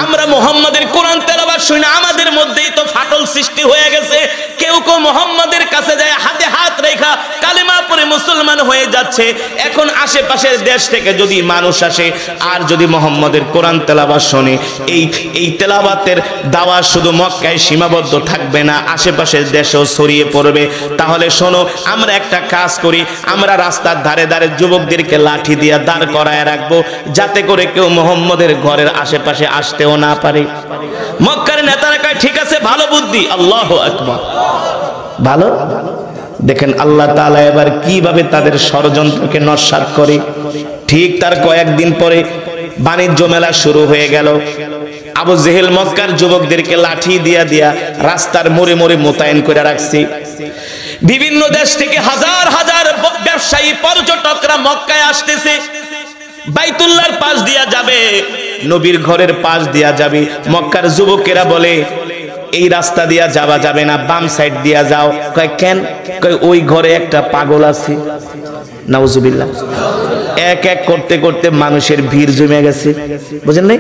আমরা মুহাম্মাদের কোরআন তেলাওয়াত শুনে আমাদের মধ্যেই তো ফাটল সৃষ্টি হয়ে গেছে। কেউ কেউ মুহাম্মাদের কাছে যায় হাতে হাত রেখা কালেমা পড়ে মুসলমান হয়ে যাচ্ছে। এখন আশেপাশের দেশ থেকে যদি মানুষ আসে আর যদি মুহাম্মাদের কোরআন তেলাওয়াত শুনে, এই তেলাওয়াতের দাওয়া শুধু মক্কায় সীমাবদ্ধ থাকবে না, আশেপাশের দেশেও ছড়িয়ে পড়বে। তাহলে শোনো, আমরা একটা কাজ করি, আমরা রাস্তার ধারে ধারে যুবকদেরকে লাঠি দিয়ে দাঁড় করায় রাখবো, যাতে করে কেউ মুহাম্মাদের ঘরের আশেপাশে আসতেও না পারে। মক্কার নেতারা কয় ঠিক আছে, ভালো বুদ্ধি। আল্লাহু আকবার। ভালো। দেখেন আল্লাহ তাআলা এবার কিভাবে তাদের ষড়যন্ত্রকে নস্যাৎ করে। ঠিক তার কয়েকদিন পরে বাণিজ্য মেলা শুরু হয়ে গেল। আবু জেহেল মক্কার যুবকদেরকে লাঠি দিয়া দিয়া রাস্তার মোড়ে মোড়ে মোতায়েন করে রাখছে। বিভিন্ন দেশ থেকে হাজার হাজার ব্যবসায়ী পর্যটকরা মক্কায় আসতেছে, বাইতুল্লাহর পাশ দিয়া যাবে, নবীর ঘরের পাশ দিয়া যাবে। মক্কার যুবকেরা বলে এই রাস্তা দিয়া যাওয়া যাবে না, বাম সাইড দিয়া যাও। কয় কেন? কয় ওই ঘরে একটা পাগল আছে। নাউজুবিল্লাহ। এক এক করতে করতে মানুষের ভিড় জমে গেছে, বুঝেন নাই?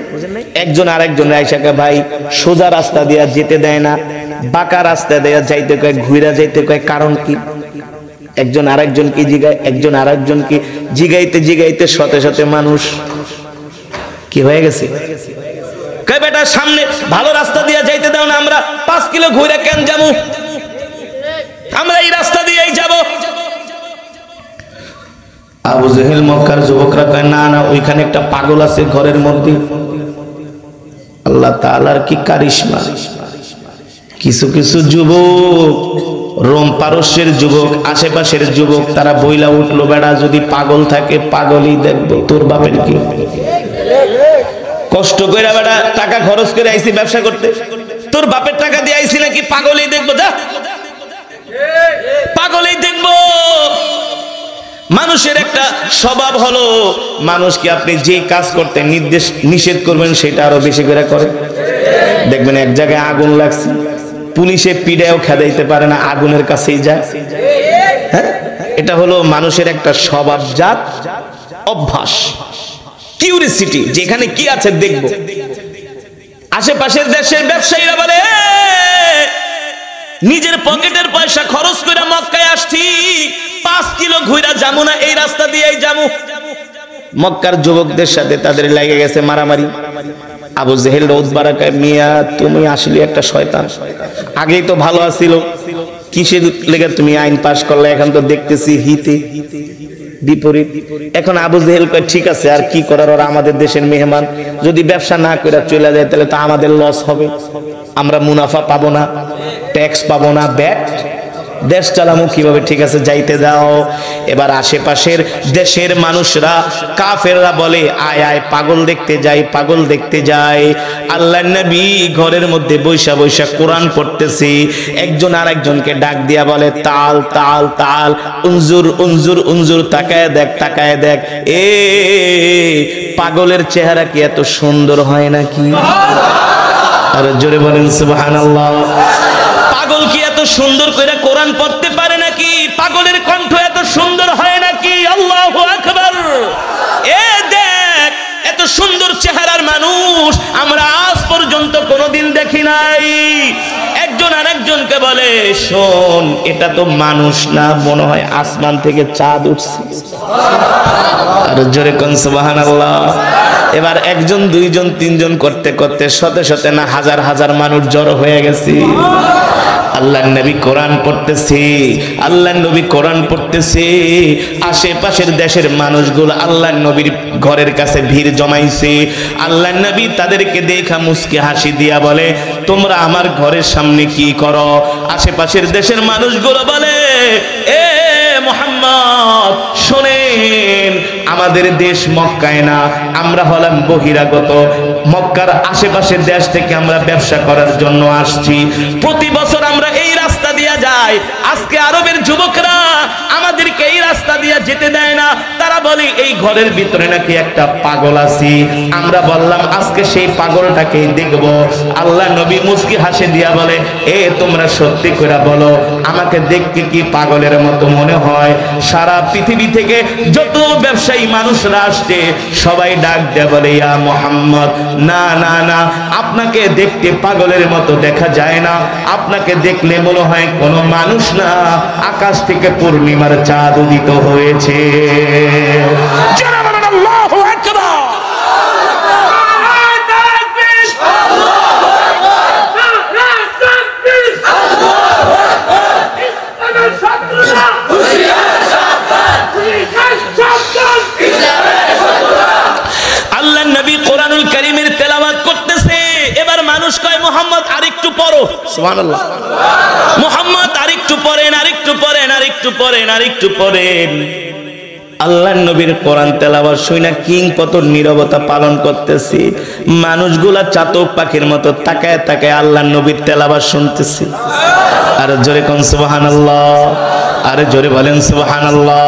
একজন আরেকজন আয়েশা কয় ভাই সোজা রাস্তা দিয়া যেতে দেয় না, বাঁকা রাস্তা দিয়া যাইতে কয়, ঘুরা যাইতে কয়, কারণ কি? একজন আরেকজনকে জিগায়, একজন আরেকজনকে জিগাইতে জিগাইতে শতে শতে মানুষ কি হয়ে গেছে। কয় বেটা সামনে ভালো রাস্তা দিয়ে যাইতে দাও না, আমরা 5 কিলো ঘুরে কেন যাবো, আমরা এই রাস্তা দিয়েই যাব। আবু জেহেল মক্কার যুবকরা কয় না না, ওইখানে একটা পাগল আছে ঘরের মধ্যে। আল্লাহ তাআলার কি কারিশমা। কিছু কিছু যুবক, রোম পারস্যের যুবক, আশেপাশের যুবক, তারা বইলা উঠলো বেড়া যদি পাগল থাকে পাগলই দেখবো। তোর বাপের কি? কষ্ট করে বেড়া টাকা খরচ করে আইছি ব্যবসা করতে, তোর বাপের টাকা দিয়ে আইছি নাকি পাগলই দেখবো? যা, পাগলই দেখবো। মানুষের একটা স্বভাব হলো, মানুষকে আপনি যে কাজ করতে নিষেধ করবেন সেটা আরো বেশি করে করে। দেখবেন এক জায়গায় আগুন লাগছে, পুলিশে পিড়ায়ও খেদাইতে পারে না, আগুনের কাছেই যায়। হ্যাঁ, এটা হলো মানুষের একটা স্বভাবজাত অভ্যাস, কিউরিসিটি, যেখানে কি আছে দেখবো। আশেপাশের দেশের ব্যবসায়ীরা বলে নিজের পকেটের পয়সা খরচ করে মক্কায় আসছি, 5 কিলো ঘুরা যাবো না, এই রাস্তা দিয়েই যাবো। মক্কার যুবকদের সাথে তাদের লেগে গেছে মারামারি। আবু জেহেল রৌদবারা কয় মিয়া তুমি আসলে একটা শয়তান, আগেই তো ভালো আছিল, কিসের লেগে তুমি আইন পাশ করলে? এখন তো দেখতেছি হিতে বিপরীত। এখন আবু জেহেল কয় ঠিক আছে, আর কি করার, ওরা আমাদের দেশের মেহমান, যদি ব্যবসা না করে চলে যায় তাহলে তো আমাদের লস হবে, আমরা মুনাফা পাবো না, ট্যাক্স পাবো না, ব্যাট দেশ চালামু কিভাবে? ঠিক আছে যাইতে দাও। এবার আশেপাশের দেশের মানুষরা, কাফেররা বলে আয় আয় পাগল দেখতে যাই, পাগল দেখতে যাই। আল্লাহর নবী ঘরের মধ্যে বৈশা বৈশা কোরআন পড়তেছি, একজন আরেকজনকে ডাক দিয়া বলে তাল তাল তাল, উনজুর উনজুর উনজুর, তাকায় দেখ তাকায় দেখ। পাগলের চেহারা কি এত সুন্দর হয় নাকি? আর জোরে বলেন সুবহানাল্লাহ। পাগল কি এত সুন্দর করে কোরআন পড়তে পারে নাকি? পাগলের কণ্ঠ এত সুন্দর হয় নাকি? আল্লাহু আকবার। এ দেখ, এত সুন্দর চেহারার মানুষ আমরা আজ পর্যন্ত কোনোদিন দেখি নাই। একজন আরেকজনকে বলে শোন, এটা তো মানুষ না, মনে হয় আসমান থেকে চাঁদ উঠছে। আর জোরে কোন সুবহানাল্লাহ। এবার একজন দুইজন তিনজন করতে করতে শতে শতে না হাজার হাজার মানুষ জড়ো হয়ে গেছে। আল্লাহর নবী কোরআন পড়তেছে, আল্লাহর নবী কোরআন পড়তেছে, আশেপাশের দেশের মানুষগুলো আল্লাহর নবীর ঘরের কাছে ভিড় জমাইছে। আল্লাহর নবী তাদেরকে দেখা মুস্কি হাসি দিয়া বলে, তোমরা আমার ঘরের সামনে কি করো? আশেপাশের দেশের মানুষগুলো বলে, এ মুহাম্মদ শোনেন, আমাদের দেশ মক্কায় না, আমরা হলাম বহিরাগত, মক্কার আশেপাশের দেশ থেকে আমরা ব্যবসা করার জন্য আসছি। প্রতি বছর আমরা এই রাস্তা দিয়ে যাই, আজকে আরবের যুবকরা আমাদেরকে এই রাস্তা দিয়ে যেতে দেয় না। তারা বলে এই ঘরের ভিতরে নাকি একটা পাগল আছে। আমরা বললাম আজকে সেই পাগলটাকেই দেখব। আল্লাহ নবী মুস্কি হাসি দিয়া বলে, এ তোমরা সত্যি করে বলো, আমাকে দেখতে কি পাগলের মতো মনে হয়? সারা পৃথিবী থেকে যত ব্যবসায়ী মানুষরা আসছে সবাই ডাক দেয়া বলে, ইয়া মুহাম্মদ, না না না, আপনাকে দেখতে পাগলের মতো দেখা যায় না, আপনাকে দেখলে মনে হয় কোনো মানুষ না, আকাশ থেকে পূর্ণিমার চাঁদ উদিত হয়েছে। আল্লাহু আকবার। আল্লাহর নবী কোরআনুল কারীমের তেলাওয়াত করতেছে। এবার মানুষ কয়, মুহাম্মদ আরেকটু পড়ো। সুবহানাল্লাহ। মুহাম্মদ আরেকটু পড়েন, আরেকটু পড়েন, আরেকটু পড়েন, আরেকটু পড়েন। আল্লাহর নবীর কোরআন তেলাওয়াত শুনে কিংকতর নীরবতা পালন করতেছি। মানুষগুলা চাতক পাখির মতো তাকায় তাকায় আল্লাহর নবীর তেলাওয়াত শুনতেছি। আর জোরে কোন সুবহানাল্লাহ, আরে জোরে বলেন সুবহানাল্লাহ।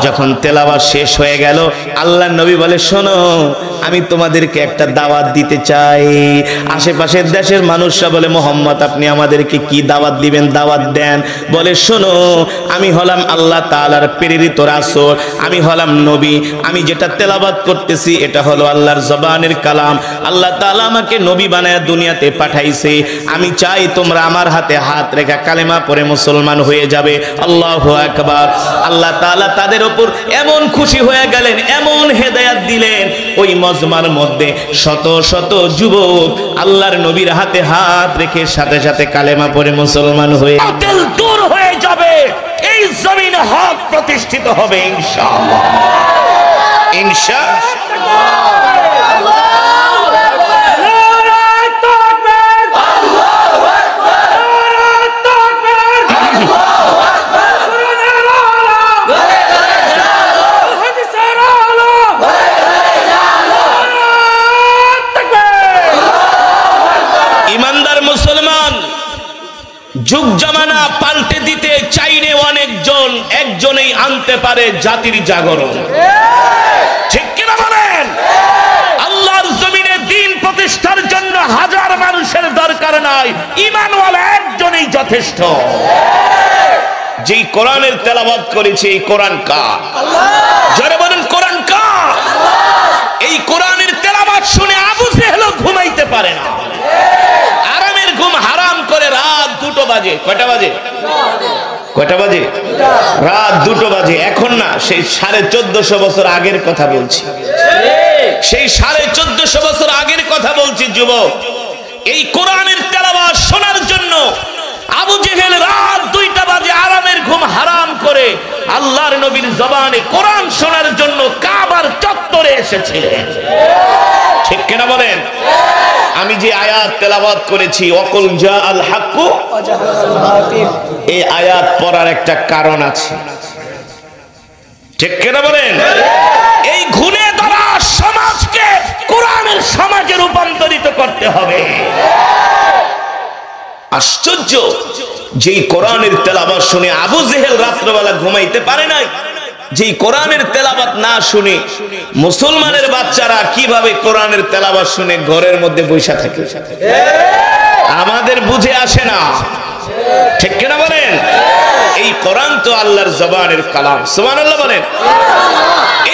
যখন তেলাওয়াত শেষ হয়ে গেল, আল্লাহর নবী বলে, শোনো, আমি তোমাদেরকে একটা দাওয়াত দিতে চাই। আশেপাশের দেশের মানুষরা বলে, মুহাম্মদ আপনি আমাদেরকে কি দাওয়াত দিবেন? দাওয়াত দেন। বলে, শোনো, আমি হলাম আল্লাহ তাআলার প্রেরিত রাসূল, আমি হলাম নবী, আমি যেটা তেলাওয়াত করতেছি এটা হলো আল্লাহর জবানের কালাম। আল্লাহ তাআলা আমাকে নবী বানায় দুনিয়াতে পাঠাইছে। আমি চাই তোমরা আমার হাতে হাত রেখে কালেমা পড়ে মুসলমান হয়ে যাবে। আল্লাহু আকবার। আল্লাহ তাআলা তাদের উপর এমন খুশি হয়ে গেলেন, এমন হেদায়েত দিলেন, ওই মজমার মধ্যে শত শত যুবক আল্লাহর নবীর হাতে হাত রেখে সাথে সাথে কালেমা পড়ে মুসলমান হয়ে বাতিল দূর হয়ে যাবে। এই জমিনে হক প্রতিষ্ঠিত হবে ইনশাআল্লাহ, ইনশাআল্লাহ। যুগ জামানা পাল্টে দিতে চাইলে অনেকজন, একজনেই আনতে পারে জাতির জাগরণ। ঠিক কিনা বলেন? আল্লাহর জমিনে দ্বীন প্রতিষ্ঠার জন্য হাজার মানুষের দরকার নাই, ঈমানওয়ালা একজনই যথেষ্ট। যেই কোরআনের তেলাওয়াত করেছে, এই কোরআন কার? যারা বলেন কোরআন কার? এই কোরআনের তেলাওয়াত শুনে আবু জেহেল ঘুমাইতে পারে না। আরামের ঘুম হারাম করে রাত 2টো বাজে। কয়টা বাজে? কয়টা বাজে? রাত 2টো বাজে। এখন না, সেই 1450 বছর আগের কথা বলছি, সেই 1450 বছর আগের কথা বলছি। যুবক, এই কোরআনের তেলাওয়াত শোনার জন্য আবু জেহেল রাত 2টা বাজে আরামের ঘুম হারাম করে আল্লাহর নবীর জবানে কোরআন শোনার জন্য কাবার চত্বরে এসেছিলেন। ঠিক কিনা বলেন? আমি যে আয়াত তেলাওয়াত করেছি, ওয়াকুল জাআল হাক্কু, এই আয়াত পড়ার একটা কারণ আছে। ঠিক কিনা বলেন? এই ঘুরে ধরা সমাজকে কোরআনের সমাজে রূপান্তরিত করতে হবে। আশ্চর্য, যেই কোরআনের তেলাওয়াত শুনে আবু জেহেল রাত্রবেলা ঘুমাইতে পারে নাই, যেই কোরআনের তেলাওয়াত না শুনে মুসলমানের বাচ্চারা কিভাবে কোরআনের তেলাওয়াত শুনে ঘরের মধ্যে বসে থাকে, আমাদের বুঝে আসে না। ঠিক কিনা বলেন? এই কোরআন তো আল্লাহর জবানের কালাম। সুবহানাল্লাহ বলেন।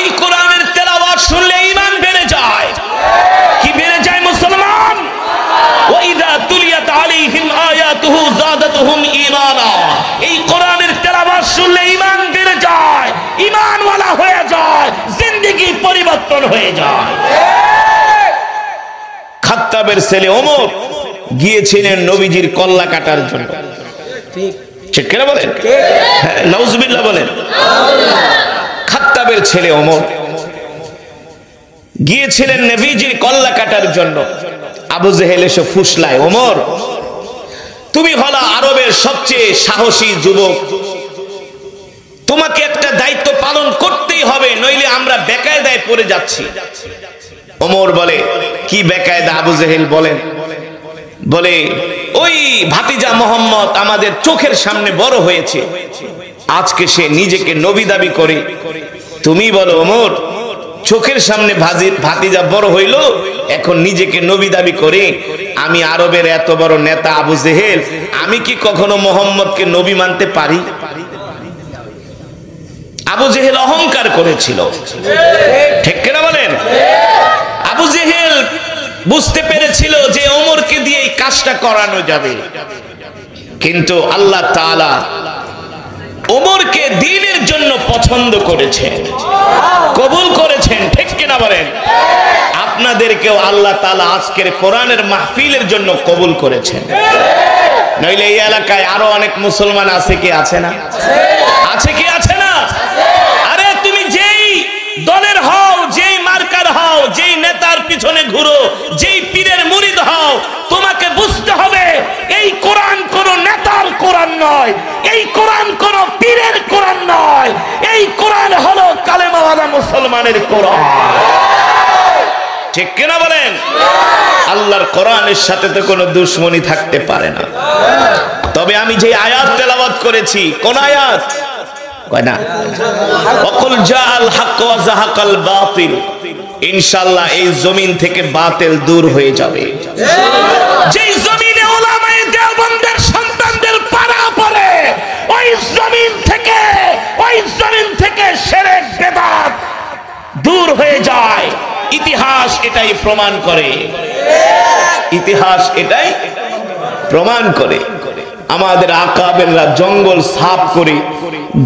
এই কোরআনের তেলাওয়াত শুনলে ঈমান বেড়ে যায়। কি বেড়ে যায় মুসলমান? ওয়াইদা তুলিয়াত আলাইহিম আয়াতুহু যাদাতুহুম ঈমানা। এই কোরআনের তেলাওয়াত শুনলে ঈমান বেড়ে যায়, ঈমানওয়ালা হয়ে যায়, জিন্দেগি থেকেই পরিবর্তন হয়ে যায়। খাত্তাবের ছেলে ওমর গিয়েছিলেন নবীজির কল্লা কাটার জন্য, ঠিক কিনা বলেন? নাউজুবিল্লাহ বলেন। খাত্তাবের ছেলে ওমর গিয়েছিলেন নবীজির কল্লা কাটার জন্য। আবু জেহেল এসে ফুসলায়, ওমর তুমি হলো আরবের সবচেয়ে সাহসী যুবক, তোমাকে একটা দায়িত্ব পালন করতেই হবে, নইলে আমরা বেকায়দায় পড়ে যাচ্ছি। ওমর বলে, কি বেকায়দা আবু জেহেল বলেন? বলে, ওই ভাতিজা মোহাম্মদ আমাদের চোখের সামনে বড় হয়েছে, আজকে সে নিজেকে নবী দাবি করে। তুমি বলো ওমর, চোখের সামনে ভাতিজা বড় হইল, এখন নিজেকে নবী দাবি করে। আমি আরবের এত বড় নেতা আবু জেহেল, আমি কি কখনো মোহাম্মদকে নবী মানতে পারি? আবু জেহেল অহংকার করেছিল, ঠিক কিনা বলেন? আবু জেহেল বুঝতে পেরেছিল যে ওমরকে দিয়ে এই কাজটা করানো যাবে, কিন্তু আল্লাহ তাআলা ওমরকে দ্বীনের জন্য পছন্দ করেছেন, কবুল করেছেন, ঠিক কিনা বলেন? আপনাদেরকেও আল্লাহ তাআলা আজকের কোরআনের মাহফিলের জন্য কবুল করেছেন। নইলে এই এলাকায় আরো অনেক মুসলমান আছে কি আছে না? আছে কি আছে না? আরে তুমি যেই দলের হও, যেই মার্কার হও, যেই নেতার পিছনে ঘুরো, যেই পীরের মুরিদ হও, তোমাকে বুঝতে হবে এই কোরআন কোন নেতার কোরআন নয়, এই কোরআন কোন পীরের কোরআন নয়, এই কোরআন হলো কালেমাওয়ালা মুসলমানের কোরআন, ঠিক কিনা বলেন? আল্লাহর কোরআনের সাথে তো কোনো দুশমনি থাকতে পারে না। তবে আমি যে আয়াত তেলাওয়াত করেছি, কোন আয়াত? কয় না, ওয়াকুল জাআল হক ওয়া যাহাকাল বাতিল, ইনশাআল্লাহ এই জমিন থেকে বাতিল দূর হয়ে যাবে। যেই জমিনে উলামায়ে দেওবন্দের সন্তানদের পাড়া পড়ে, ওই জমিন থেকে শিরক বিদআত দূর হয়ে যায়। ইতিহাস এটাই প্রমাণ করে, ইতিহাস এটাই প্রমাণ করে। আমাদের আকাবেররা জঙ্গল সাফ করে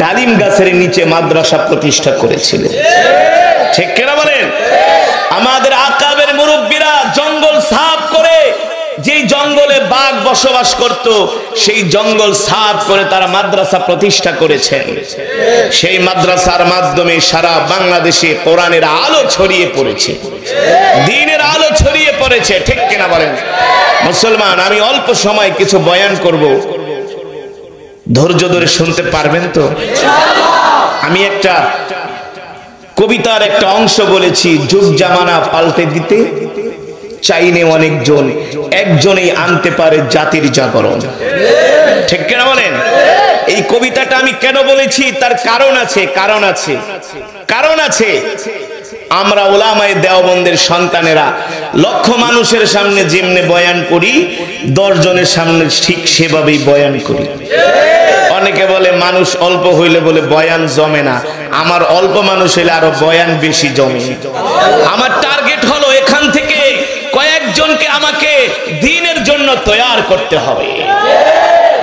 ডালিম গাছের নিচে মাদ্রাসা প্রতিষ্ঠা করেছিলেন, ঠিক কিনা বলেন? আমাদের আকাবের মুরব্বীরা জঙ্গল সাফ করে, যেই জঙ্গলে বাঘ বসবাস করত, সেই জঙ্গল সাফ করে তারা মাদ্রাসা প্রতিষ্ঠা করেছেন। সেই মাদ্রাসার মাধ্যমে সারা বাংলাদেশে কোরআনের আলো ছড়িয়ে পড়েছে, দ্বীনের আলো ছড়িয়ে পড়েছে, ঠিক কিনা বলেন? মুসলমান, আমি অল্প সময় কিছু বয়ান করব, ধৈর্য ধরে শুনতে পারবেন তো? আমি একটা কবিতার একটা অংশ বলেছি, যুগ জামানা পাল্টে দিতে চাইনে অনেকজন, একজনেই আনতে পারে জাতির জাগরণ, ঠিক কিনা বলেন? এই কবিতাটা আমি কেন বলেছি তার কারণ আছে, কারণ আছে, কারণ আছে। আমরা উলামায়ে দেওবন্দের সন্তানেরা লক্ষ মানুষের সামনে যেমনে বয়ান করি, 10 জনের সামনে ঠিক সেভাবেই বয়ান করি। অনেকে বলে মানুষ অল্প হইলে বলে বয়ান জমে না, আমার অল্প মানুষ হইলে আরো বয়ান বেশি জমে। আমার টার্গেট হলো এখান থেকে কয়েকজনকে আমাকে দ্বীনের জন্য তৈরি করতে হবে,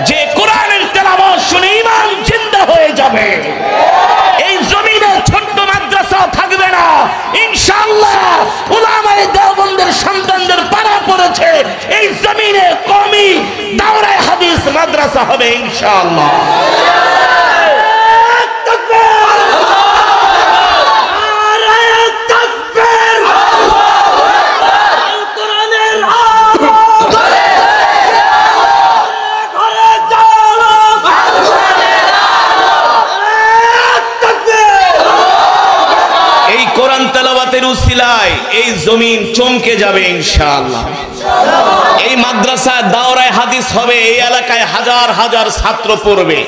যে কোরআনের তেলাওয়াত শুনে ঈমান জিন্দা হয়ে যাবে। এই জমিনে ছোট্ট মাদ্রাসা থাকবে না, ইনশাআল্লাহ উলামায়ে দেওবন্দের সন্তানদের পাড়া পড়েছে, এই জমিনে কওমি দাওরায়ে হাদিস মাদ্রাসা হবে ইনশাআল্লাহ। এই জমিন চমকে যাবে ইনশাআল্লাহ। এই মাদ্রাসা দাওরায়ে হাদিস হবে, এই এলাকায় হাজার হাজার ছাত্র পড়বে।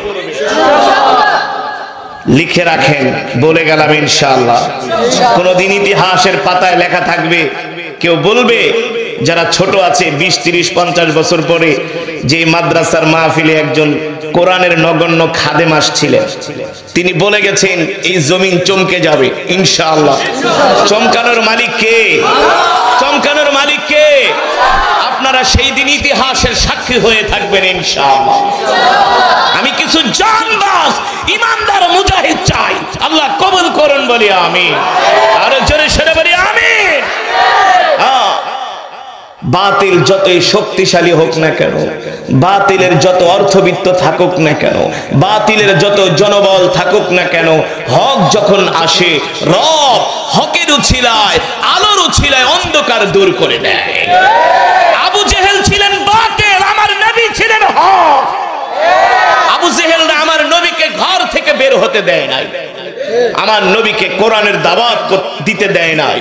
লিখে রাখেন, বলে গেলাম ইনশাআল্লাহ। কোনদিন ইতিহাসের পাতায় লেখা থাকবে, কেউ বলবে যারা ছোট আছে 20, 30, 50 বছর পরে, যে মাদ্রাসার মাহফিলে একজন কোরআনের নগণ্য খাদেম আসছিলেন, তিনি বলে গেছেন এই জমিন চমকে যাবে ইনশাআল্লাহ। চমকানোর মালিক কে? চমকানোর মালিক কে? আপনারা সেই দিন ইতিহাসের সাক্ষী হয়ে থাকবেন ইনশাআল্লাহ। আমি কিছু জানবাজ ইমানদার মুজাহিদ চাই, আল্লাহ কবুল করুন বলি আমিন। আরো জোরে সরে বলি আমিন। বাতিল যতই শক্তিশালী হোক না কেন, বাতিলের যত অর্থবিত্ত থাকুক না কেন, বাতিলের যত জনবল থাকুক না কেন, হক যখন আসে রব হকের উছিলায়, আলোর উছিলায় অন্ধকার দূর করে দেয়। আবু জেহেল ছিলেন বাতিল, আমার নবী ছিলেন হক। আবু জেহেল আমার নবীকে ঘর থেকে বের হতে দেয় নাই, আমার নবীকে কোরআনের দাওয়াত দিতে দেয় নাই।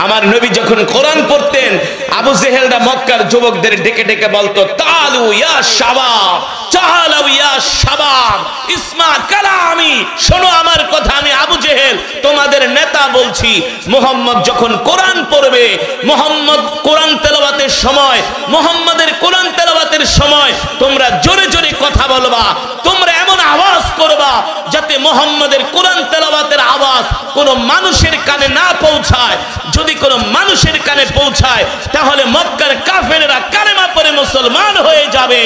আমার নবী যখন কোরআন পড়তেন, আবু জেহেলরা মক্কার যুবকদের ডেকে ডেকে বলতো, তালু ইয়া শাবাব, চালাউ ইয়া শাবাব, ইসমা কালামি, শোনো আমার কথা, আমি আবু জেহেল তোমাদের নেতা বলছি। মুহাম্মদ যখন কোরআন পড়বে, মুহাম্মদ কোরআন তেলাওয়াতের সময়, মুহাম্মাদের কোরআন তেলাওয়াতের সময় তোমরা জোরে জোরে কথা বলবা, তোমরা এমন আওয়াজ করবা যাতে মুহাম্মাদের কোরআন তেলাওয়াতের আওয়াজ কোনো মানুষের কানে না পৌঁছায়। যদি কোনো মানুষের কানে পৌঁছায় তাহলে মক্কার কাফেররা কালেমা পড়ে মুসলমান হয়ে যাবে,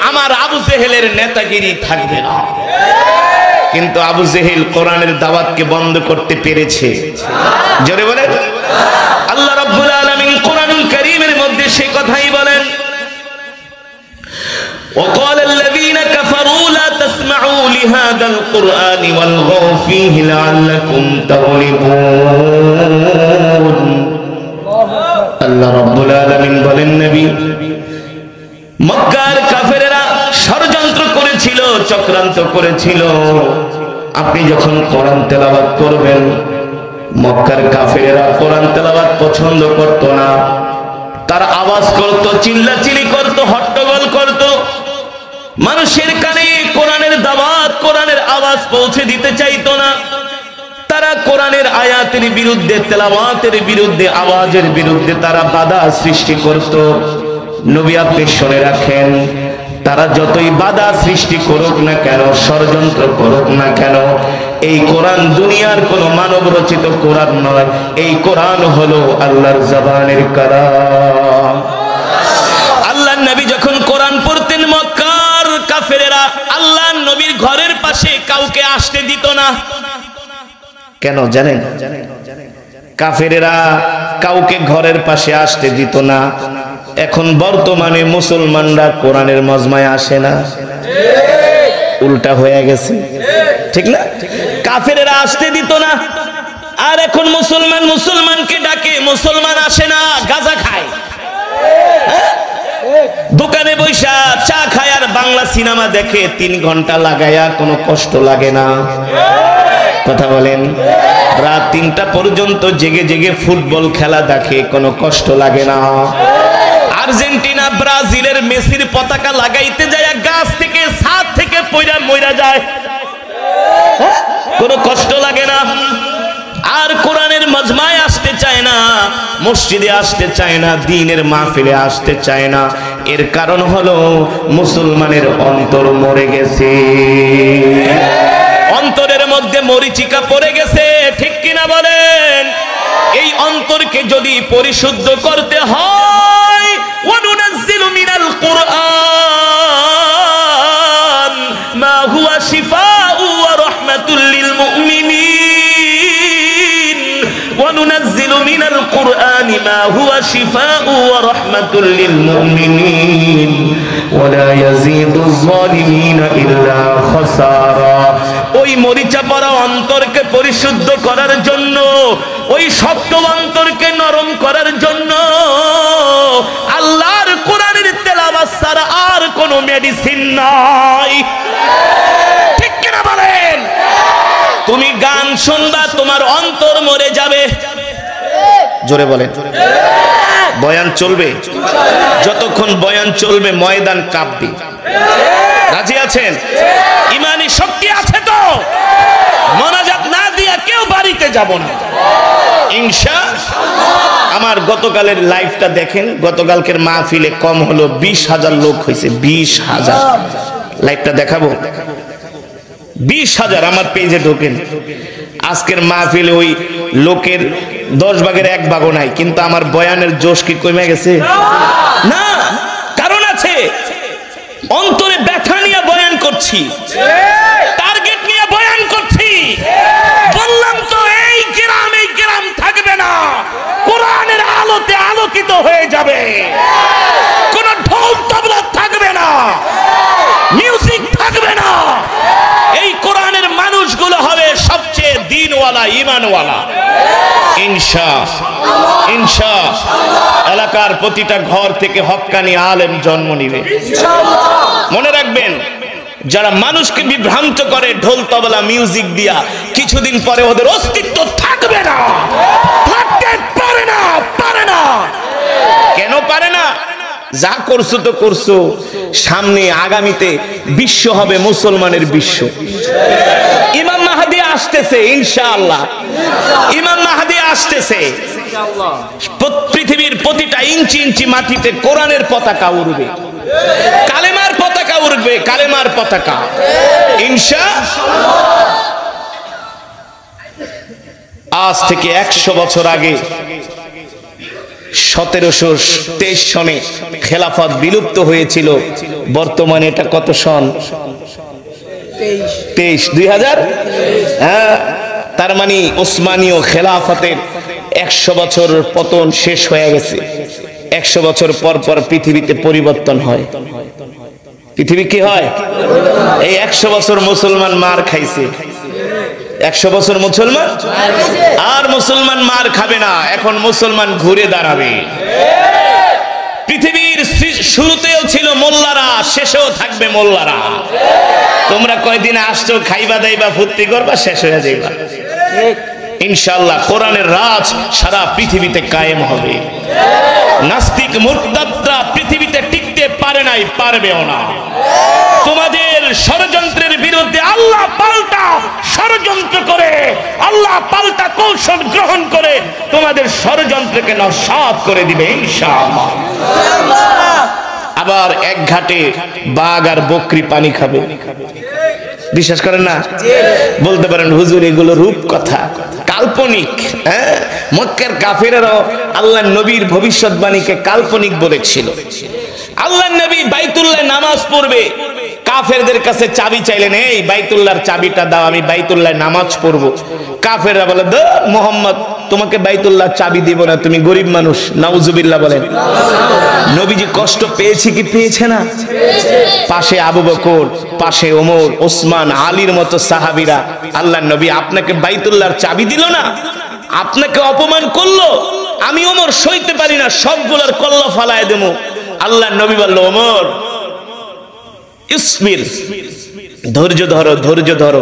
আমার আবু জেহেলের নেতাগিরি থাকবে না। কিন্তু আবু জেহেল কোরআনের দাওয়াতকে বন্ধ করতে পেরেছে। জোরে বলেন আল্লাহ রাব্বুল আলামিন কোরআনুল কারীমের মধ্যে সেই কথাই বলেন, وقال الذين كفروا لا تسمعوا لهذا القرآن والغوا فيه لعلكم تغلبون। আল্লাহ রাব্বুল আলামিন বলেন, নবী, মক্কার কাফেররা ষড়যন্ত্র করেছিল, চক্রান্ত করেছিল। আপনি যখন কোরআন তেলাওয়াত করবেন, মক্কার কাফেররা কোরআন তেলাওয়াত পছন্দ করত না, তার আওয়াজ করত, চিল্লাচিল্লি করত, হট্টগোল করত, মানুষের কানে কোরআনের দাওয়াত, কোরআনের আওয়াজ পৌঁছে দিতে চাইতো না। তারা কোরআনের আয়াতের বিরুদ্ধে, তেলাওয়াতের বিরুদ্ধে, আওয়াজের বিরুদ্ধে তারা বাধা সৃষ্টি করত। নবী আপনি শুনে রাখেন, তারা যতই বাধা সৃষ্টি করুক না কেন, ষড়যন্ত্র করুক না কেন, এই কোরআন দুনিয়ার কোন মানব রচিত কোরআন নয়, এই কোরআন হলো আল্লাহর জবানের কালাম। আল্লাহর নবী যখন কোরআন পড়তেন, মক্কার কাফেরেরা আল্লাহর নবীর ঘরের পাশে কাউকে আসতে দিত না। কেন জানেন? কাফেরেরা কাউকে ঘরের পাশে আসতে দিত না। এখন বর্তমানে মুসলমানরা কোরআনের মজমায় আসে না, উল্টা হয়ে গেছে, ঠিক না? কাফেরেরা আসতে দিত না, আর এখন মুসলমান মুসলমানকে ডাকে, মুসলমান আসে না, গাঁজা খায়, দোকানে বৈশা চা খায় আর বাংলা সিনেমা দেখে 3 ঘন্টা লাগায়া, কোনো কষ্ট লাগে না। কথা বলেন, রাত 3টা পর্যন্ত জেগে জেগে ফুটবল খেলা দেখে, কোনো কষ্ট লাগে না। আর্জেন্টিনা ব্রাজিলের মেসির পতাকা লাগাইতে যায়, গাছ থেকে ছাদ থেকে পয়রা মইরা যায়, কোনো কষ্ট লাগে না। আর কোরআনের মজমায় আসতে চায় না, মসজিদে আসতে চায় না, দ্বীনের মাহফিলে আসতে চায় না। এর কারণ হলো মুসলমানের অন্তর মরে গেছে, অন্তরের মধ্যে মরিচিকা পড়ে গেছে, ঠিক কিনা বলেন? এই অন্তরকে যদি পরিশুদ্ধ করতে হয়, ওয়ানুনাজ্জিলু মিনাল কুরআন মা হুয়া শিফাউ ওয়া রাহমাতুল লিল মুমিনিন, ওয়ানুনাজ্জিলু মিনাল কুরআনি মা হুয়া শিফাউ ওয়া রাহমাতুল লিল মুমিনিন ওয়া লা ইয়াজিদুজ জালিমিনা ইল্লা খাসারা। ওই মরিচা পড়া অন্তরকে পরিশুদ্ধ করার জন্য, ওই শক্ত অন্তরকে নরম করার জন্য আল্লাহর কোরআনের তেলাওয়াত ছাড়া আর কোনো মেডিসিন নাই, ঠিক কিনা বলেন? তুমি গান শুনবা, তোমার অন্তর মরে যাবে। জোরে বলেন, বয়ান চলবে, যতক্ষণ বয়ান চলবে ময়দান কাঁপবে। রাজি আছেন? ইমানি শক্তি আছে তো? মোনাজাত না দিয়া কেউ বাড়িতে যাব না ইনশাআল্লাহ। আমার গতকালের লাইভটা দেখেন, গতকালকের মাহফিলে কম হলো 20,000 লোক হয়েছে, 20,000। লাইভটা দেখাবো, 20,000 আমার পেজে ঢোকেন। আজকের মাহফিলে ওই লোকের 10 ভাগের 1 ভাগও নাই, কিন্তু আমার বয়ানের জোশ কি কমে গেছে? না, কারণ আছে। অন্তরে ব্যথা নিয়ে বয়ান করছি, টার্গেট নিয়ে বয়ান করছি। বললাম তো এই হয়ে যাবে, কোন ঢোল তবলা থাকবে না, মিউজিক থাকবে না। এই কোরআনের মানুষগুলো হবে সবচেয়ে দ্বীনওয়ালা, ঈমানওয়ালা। ইনশাআল্লাহ, ইনশাআল্লাহ এলাকার প্রতিটা ঘর থেকে হক্কানি আলেম জন্ম নিবে ইনশাআল্লাহ। মনে রাখবেন, যারা মানুষকে বিভ্রান্ত করে ঢোল তবলা মিউজিক দিয়া, কিছুদিন পরে ওদের অস্তিত্ব থাকবে না, থাকতে পারে না, পারে না। কেন পারে না? যা করছো তো করছো, সামনে আগামীতে বিশ্ব হবে মুসলমানের বিশ্ব। ইমাম মাহদী আসতেছে ইনশাআল্লাহ, ইমাম মাহদী আসতেছে। পৃথিবীর প্রতিটা ইঞ্চি ইঞ্চি মাটিতে কোরআনের পতাকা উড়বে, কালেমার পতাকা উড়বে, কালেমার পতাকা ইনশাআল্লাহ। আজ থেকে 100 বছর আগে 1723 সনে খেলাফত বিলুপ্ত হয়েছিল। বর্তমানে এটা কত সন? 2000। হ্যাঁ, তার মানে ওসমানীয় খেলাফতের 100 বছর পতন শেষ হয়ে গেছে। 100 বছর পর পর পৃথিবীতে পরিবর্তন হয়। পৃথিবী কি হয়? এই 100 বছর মুসলমান মার খাইছে, 100 বছর মুসলমান আর মুসলমান মার খাবে না। এখন মুসলমান ঘুরে দাঁড়াবে। পৃথিবীর শুরুতেও ছিল মোল্লারা, শেষেও থাকবে মোল্লারা। তোমরা কয়দিন আসছো, খাইবা দাইবা ফুর্তি করবা, শেষ হয়ে যাইবা। ইনশাআল্লাহ কোরআনের রাজ সারা পৃথিবীতে কায়েম হবে। নাস্তিক মুরতাদরা পৃথিবীতে টিকতে পারে নাই, পারবেও না। তোমাদের ষড়যন্ত্রের বিরুদ্ধে আল্লাহ পাল্টা ষড়যন্ত্র করে, আল্লাহ পাল্টা কৌশল গ্রহণ করে তোমাদের ষড়যন্ত্রকে নস্যাৎ করে দিবে ইনশাআল্লাহ। আবার এক ঘাটে বাঘ আর বকরি পানি খাবে। বিশ্বাস করেন না? বলতে পারেন হুজুর এগুলো রূপ কথা, কাল্পনিক। হ্যাঁ, মক্কার কাফেররাও আল্লাহর নবীর ভবিষ্যৎবাণীকে কাল্পনিক বলেছিল। আল্লাহর নবী বাইতুল্লাহ নামাজ পড়বে, কাফেরদের কাছে চাবি চাইলেন, এই বাইতুল্লাহর চাবিটা দাও, আমি বাইতুল্লাহ নামাজ পড়বো। কাফেররা বলে, দে মুহাম্মদ, তোমাকে বাইতুল্লাহ চাবি দিব না, তুমি গরিব মানুষ। নাউজুবিল্লাহ বলেন। নবীজি কষ্ট পেয়েছে কি পেয়েছে না? পাশে আবু বকর, পাশে ওমর, ওসমান, আলীর মতো সাহাবীরা। আল্লাহর নবী আপনাকে বাইতুল্লাহর চাবি দিল না, আপনাকে অপমান করলো, আমি ওমর সইতে পারি না, সবগুলোর কল্লা ফালায় দেবো। আল্লাহর নবী বলল, ওমর ইসবির, ধৈর্য ধরো, ধৈর্য ধরো।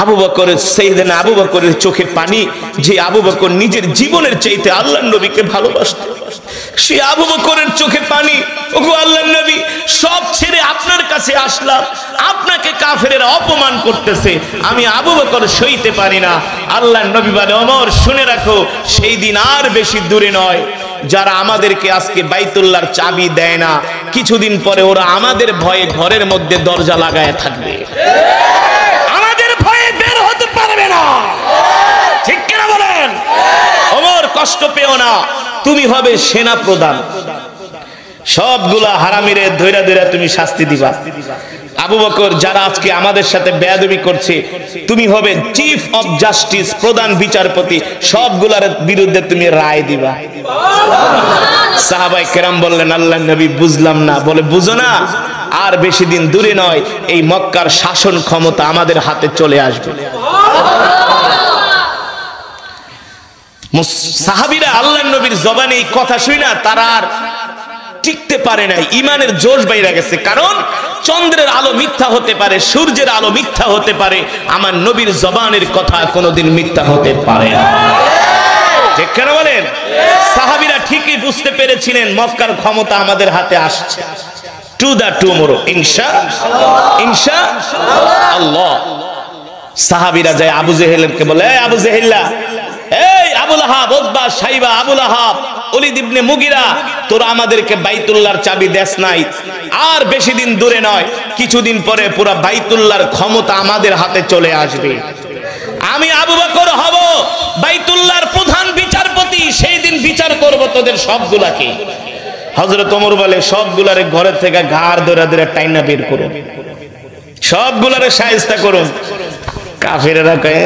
আবু বকর, সাইয়েদনা আবু বকরের চোখে পানি, যে আবু বকর নিজের জীবনের চাইতে আল্লাহর নবীকে ভালোবাসত, সে আবু বকরের চোখে পানি। ওগো আল্লাহর নবী, সব ছেড়ে আপনার কাছে আসলাম, আপনাকে কাফেরেরা অপমান করতেছে, আমি আবু বকর সইতে পারি না। আল্লাহর নবী বলে, ওমর শুনে রাখো, সেই দিন আর বেশি দূরে নয়, যারা আমাদেরকে আজকে বাইতুল্লাহর চাবি দেয় না, কিছুদিন পরে ওরা আমাদের ভয়ে ঘরের মধ্যে দরজা লাগায় থাকবে, আমাদের ভয়ে বের হতে পারবে না। ঠিক কিনা বলেন? ওমর কষ্ট পেও না, তুমি হবে সেনা প্রধান, সবগুলা হারামিরে ধইরা ধইরা তুমি শাস্তি দিবা। আবু বকর, যারা আজকে আমাদের সাথে বেয়াদবি করছে, তুমি হবে চিফ অফ জাস্টিস, প্রধান বিচারপতি, সবগুলার বিরুদ্ধে তুমি রায় দিবা। সাহাবায়ে কেরাম বললেন, আল্লাহর নবী বুঝলাম না। বলে, বুঝো না, আর বেশি দিন দূরে নয়, এই মক্কার শাসন ক্ষমতা আমাদের হাতে চলে আসবে। সাহাবীরা আল্লাহর নবীর জবানে এই কথা শুই না, তারা আর টিকতে পারে নাই, ইমানের জোশ বাইরে গেছে। কারণ চন্দ্রের আলো মিথ্যা হতে পারে, সূর্যের আলো মিথ্যা হতে পারে, আমার নবীর জবানের কথা কোনোদিন মিথ্যা হতে পারে না। ঠিক কেন বলেন? সাহাবীরা ঠিকই বুঝতে পেরেছিলেন মক্কার ক্ষমতা আমাদের হাতে আসছে। টু দা টুমরো ইনশাআল্লাহ। সাহাবীরা যায় আবু জেহেলকে বলে, এই আবু জেহেল্লা, এই আবু লাহাব, উতবা, সাইবা, আবু লাহাব, ওলীদ ইবনে মুগিরা, তোরা আমাদেরকে বাইতুল্লাহর চাবি দেস নাই, আর বেশি দিন দূরে নয়, কিছুদিন পরে পুরো বাইতুল্লাহর ক্ষমতা আমাদের হাতে চলে আসবে। আমি আবু বকর হব বাইতুল্লাহর প্রধান বিচারপতি, সেই দিন বিচার করব তোদের সবগুলাকে। হযরত ওমর বলে, সবগুলারে ঘরের থেকে ঘাড় ধরে ধরে টাইনা বের করুন, সবগুলারে শায়েস্তা করুন। কাফেরেরা কয়,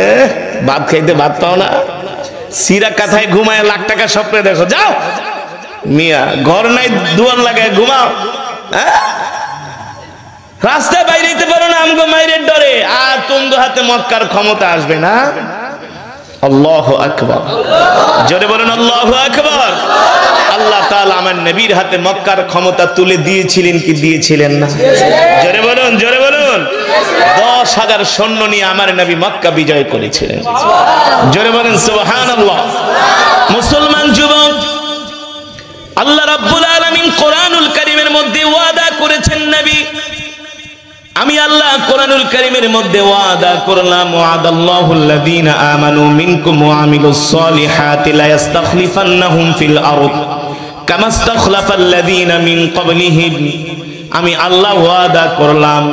ভাত খাইতে ভাত পাও না, সিরা কাথায় ঘুমায় লাখ টাকা স্বপ্নে দেখো, যাও মিয়া ঘর নাই দুয়ার লাগায় ঘুমাও, হ্যাঁ? রাস্তায় বাইরে যেতে পারো না আমগো মাইরের ডরে, আর তোমাদের হাতে মক্কার ক্ষমতা আসবে না। আল্লাহু আকবার, জোরে বলুন আল্লাহু আকবার। আল্লাহ তাআলা আমার নবীর হাতে মক্কার ক্ষমতা তুলে দিয়েছিলেন কি দিয়েছিলেন না? জোরে বলুন, জোরে বলুন। 10,000 সৈন্য নিয়ে আমার নবী মক্কা বিজয় করেছিলেন। জোরে বলেন সুবহানাল্লাহ। মুসলমান যুবক, আল্লাহ রাব্বুল আলামিন কোরআনুল কারীমের মধ্যে ওয়াদা করেছেন, নবী আমি আল্লাহ কোরআনুল কারীমের মধ্যে ওয়াদা করলাম, ওয়াদাল্লাহুল্লাযীনা আমানু মিনকুম ওয়া আমিলুস সলিহাতি লা ইস্তাখলিফান্নাহুম ফিল আরদ কামা ইস্তাখলাফাল্লাযীনা মিন ক্বাবলিহিম। আমি আল্লাহ ওয়াদা করলাম।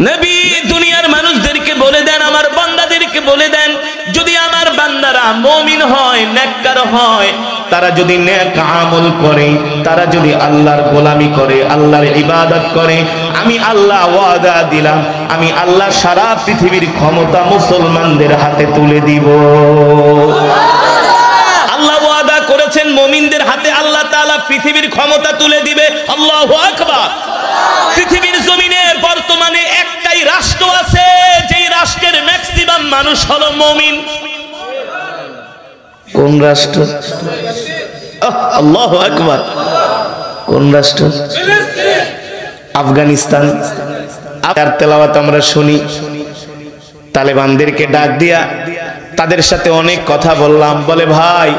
নবী দুনিয়ার মানুষদেরকে বলে দেন, আমার বান্দাদেরকে বলে দেন, যদি আমার বান্দারা মুমিন হয়, নেককার হয়, তারা যদি নেক আমল করে, তারা যদি আল্লাহর গোলামি করে, আল্লাহর ইবাদত করে, আমি আল্লাহ ওয়াদা দিলাম, আমি আল্লাহ সারা পৃথিবীর ক্ষমতা মুসলমানদের হাতে তুলে দিব। আল্লাহ ওয়াদা করেছেন মুমিনদের হাতে আল্লাহ তাআলা পৃথিবীর ক্ষমতা তুলে দিবে। আল্লাহু আকবার। পৃথিবীর জমিনে বর্তমানে একটাই রাষ্ট্র আছে, যেই রাষ্ট্রের ম্যাক্সিমাম মানুষ হলো মুমিন। কোন রাষ্ট্র? আল্লাহু আকবার। কোন রাষ্ট্র? আফগানিস্তান। আর তেলাওয়াত আমরা শুনি, তালেবানদেরকে ডাক দিয়া তাদের সাথে অনেক কথা বললাম। বলে ভাই,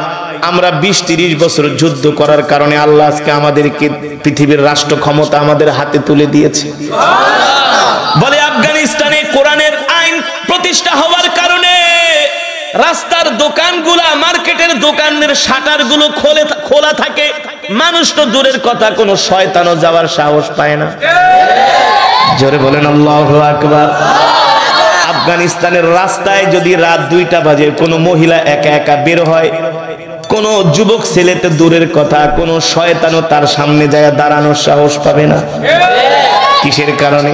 আমরা 20-30 বছর যুদ্ধ করার কারণে আল্লাহ আজকে আমাদেরকে পৃথিবীর রাষ্ট্র ক্ষমতা আমাদের হাতে তুলে দিয়েছে। বলে আফগানিস্তানে কোরআনের আইন প্রতিষ্ঠা হওয়ার কারণে রাস্তার দোকানগুলা, মার্কেটের দোকানের শাটার গুলো খোলা থাকে, মানুষ তো দূরের কথা, কোনো শয়তানও যাওয়ার সাহস পায় না। জোরে বলেন আল্লাহু আকবার। আফগানিস্তানের রাস্তায় যদি রাত 2টা বাজে কোনো মহিলা একা একা বের হয়, কোন যুবক ছেলে তো দূরের কথা, কোন শয়তানও তার সামনে যায় দাঁড়ানোর সাহস পাবে না। কিসের কারণে?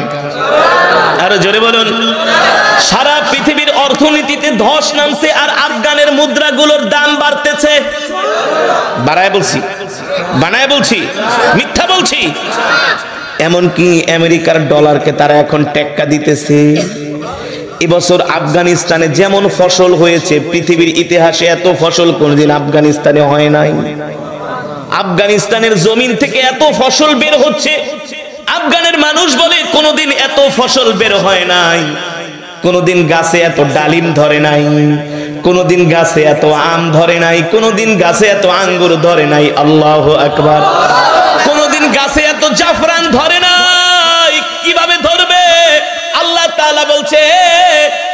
আরো জোরে বলুন। সারা পৃথিবীর অর্থনীতিতে ধস নামছে, আর আফগানের মুদ্রাগুলোর দাম বাড়তেছে। বাড়ায় বলছি, বানায় বলছি, মিথ্যা বলছি? এমনকি আমেরিকার ডলারকে তারা এখন টেক্কা দিতেছে। এবছর আফগানিস্তানে যেমন ফসল হয়েছে, পৃথিবীর ইতিহাসে এত ফসল কোনদিন আফগানিস্তানে হয় নাই। আফগানিস্তানের জমিন থেকে এত ফসল বের হচ্ছে, আফগানের মানুষ বলে কোনদিন এত ফসল বের হয় নাই, কোনদিন গাছে এত ডালিম ধরে নাই, কোনদিন গাছে এত আম ধরে নাই, কোনদিন গাছে এত আঙ্গুর ধরে নাই। আল্লাহু আকবার। কোনদিন গাছে এত জাফরান ধরে নাই। কিভাবে ধরবে? আল্লাহ তাআলা বলছে,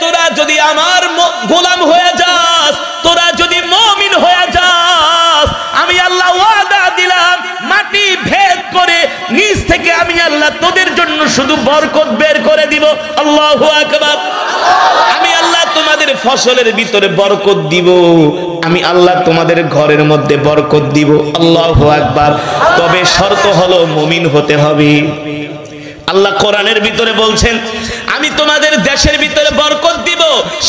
তোরা যদি আমার গোলাম হয়ে যাস, তোরা যদি মুমিন হয়ে যাস, আমি আল্লাহ ওয়াদা দিলাম, মাটি ভেদ করে নিচ থেকে আমি আল্লাহ তোদের জন্য শুধু বরকত বের করে দিব। আল্লাহু আকবার। আমি আল্লাহ তোমাদের ফসলের ভিতরে বরকত দিব, আমি আল্লাহ তোমাদের ঘরের মধ্যে বরকত দিব। আল্লাহু আকবার। তবে শর্ত হলো মুমিন হতে হবে। আল্লাহ কোরআনের ভিতরে বলছেন, আমি তোমাদের দেশের ভিতরে বরকত দিব,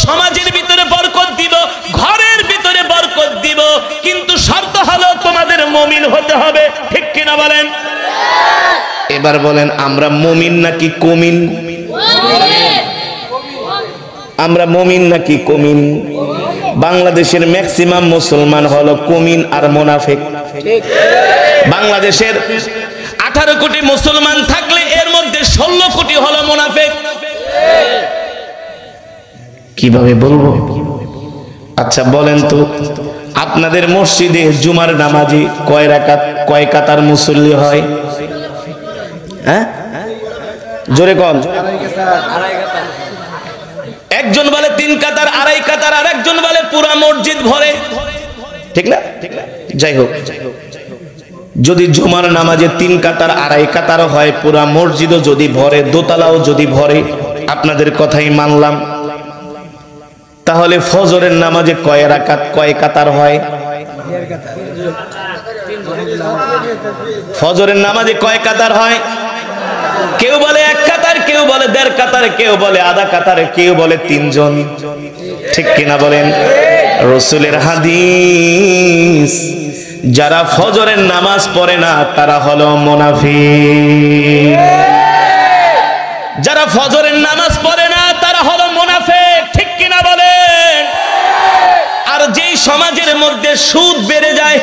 সমাজের ভিতরে বরকত দিব, ঘরের ভিতরে বরকত দিব, কিন্তু শর্ত হলো তোমাদের মুমিন হতে হবে। ঠিক কিনা বলেন? এবার বলেন, আমরা মুমিন নাকি কুমিন? আমরা মুমিন নাকি কুমিন? বাংলাদেশের ম্যাক্সিমাম মুসলমান হলো কুমিন আর মুনাফিক। বাংলাদেশের 18 কোটি মুসলমান থাকলে এর মধ্যে 16 কোটি হলো মুনাফিক। কিভাবে বলবো? আচ্ছা বলেন তো, আপনাদের মসজিদে জুমার নামাজি কয় রাকাত, কয় কাতার মুসল্লি হয়? হ্যাঁ, জোরে কোন? একজন বলে 3 কাতার, 2.5 কাতার, আর একজন বলে পুরা মসজিদ ভরে। ঠিক না? যাই হোক, যদি জুমার নামাজে 3 কাতার 2.5 কাতার হয়, পুরা মসজিদও যদি ভরে, দোতলাও যদি ভরে, আপনাদের কথাই মানলাম, তাহলে ফজরের নামাজে কয় রাকাত, কয় কাতার হয়? ফজরের নামাজে কয় কাতার হয়? কেউ বলে 1 কাতার, কেউ বলে 1.5 কাতার, কেউ বলে আধা কাতার, কেউ বলে 3 জন। ঠিক কিনা বলেন? রাসূলের হাদিস, যারা ফজরের নামাজ পড়ে না তারা হলো মুনাফিক। যারা ফজরের নামাজ পড়ে না তারা হলো মুনাফিক, ঠিক কিনা বলেন? আর যেই সমাজের মধ্যে সুদ বেড়ে যায়,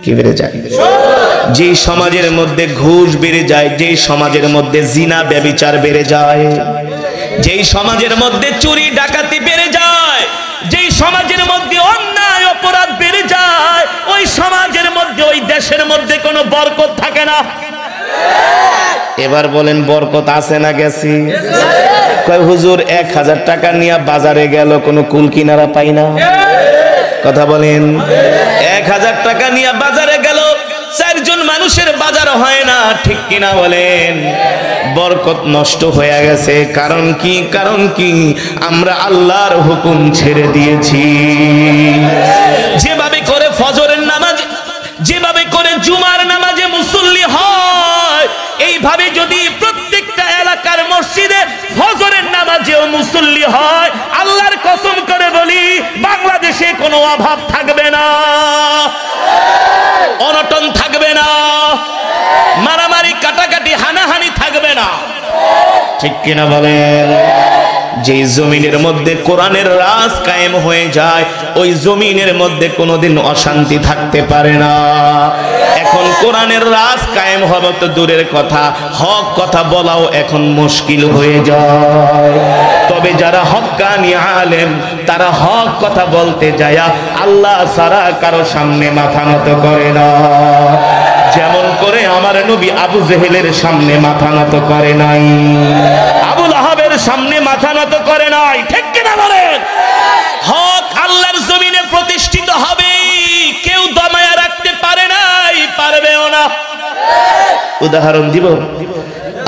কি বেড়ে যায়? যেই সমাজের মধ্যে ঘুষ বেড়ে যায়, যেই সমাজের মধ্যে জিনা ব্যভিচার বেড়ে যায়, যেই সমাজের মধ্যে চুরি ডাকাতি বেড়ে যায়, যেই সমাজের মধ্যে অন্যায় অপরাধ বেড়ে যায়, ওই সমাজের মধ্যে ওই দেশের মধ্যে কোনো বরকত থাকে না। এবার বলেন বরকত আছে না গেছি? কয় হুজুর 1000 টাকা নিয়ে বাজারে গেল, কোনো কুল কিনারা পাই না। কথা বলেন, 1000 টাকা নিয়ে বাজারে গেল, 4 জন মানুষের বাজার হয় না, ঠিক কিনা বলেন? বরকত নষ্ট হয়ে গেছে। কারণ কি? কারণ কি? আমরা আল্লাহর হুকুম ছেড়ে দিয়েছি। যেভাবে করে ফজরের নামাজ, যেভাবে করে জুমার নামাজে মুসল্লি হয়, এইভাবে যদি প্রত্যেকটা এলাকার মসজিদে ফজরের নামাজেও মুসল্লি হয়, আল্লাহর কসম করে বলি বাংলাদেশে কোনো অভাব থাকবে না, অনটন থাকবে না, মারামারি কাটাকাটি হানাহানি থাকবে না, ঠিক কিনা বলেন? যে জমিনের মধ্যে কোরআনের রাজ কায়েম হয়ে যায়, ওই জমিনের মধ্যে কোনোদিন অশান্তি থাকতে পারে না। এখন কোরআনের রাজ কায়েম হবে তো দূরের কথা, হক কথা বলাও এখন মুশকিল হয়ে যায়। তবে যারা হক্কানি আলেম, তারা হক কথা বলতে যায় আল্লাহ ছাড়া কারো সামনে মাথা নত করে না। যেমন করে আমার নবী আবু জেহেলের সামনে মাথা নত করে নাই, আবু লাহাবের সামনে মাথা নত করে নাই, ঠিক কিনা বলেন? হক আল্লাহর জমিনে প্রতিষ্ঠিত হবে, কেউ দমায়া রাখতে পারে নাই, পারবেও না। উদাহরণ দিব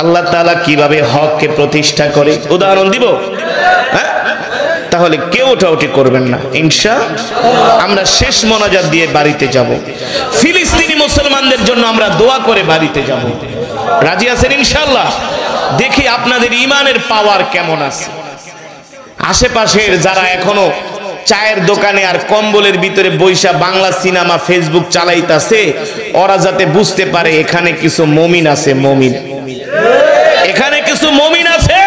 আল্লাহ তাআলা কিভাবে হককে প্রতিষ্ঠা করে, উদাহরণ দিব। হ্যাঁ, তাহলে কেউ ওঠাউঠি করবেন না ইনশাআল্লাহ। আমরা শেষ মোনাজাত দিয়ে বাড়িতে যাব। ফিলিস্তিনি মুসলমানদের জন্য আমরা দোয়া করে বাড়িতে যাব। রাজি আছেন ইনশাআল্লাহ? দেখি আপনাদের ঈমানের পাওয়ার কেমন আছে। আশেপাশের যারা এখনো চায়ের দোকানে আর কম্বলের ভিতরে বৈশা বাংলা সিনেমা ফেসবুক চালাইতাছে, ওরা যাতে বুঝতে পারে এখানে কিছু মুমিন আছে, মুমিন, এখানে কিছু মুমিন আছে,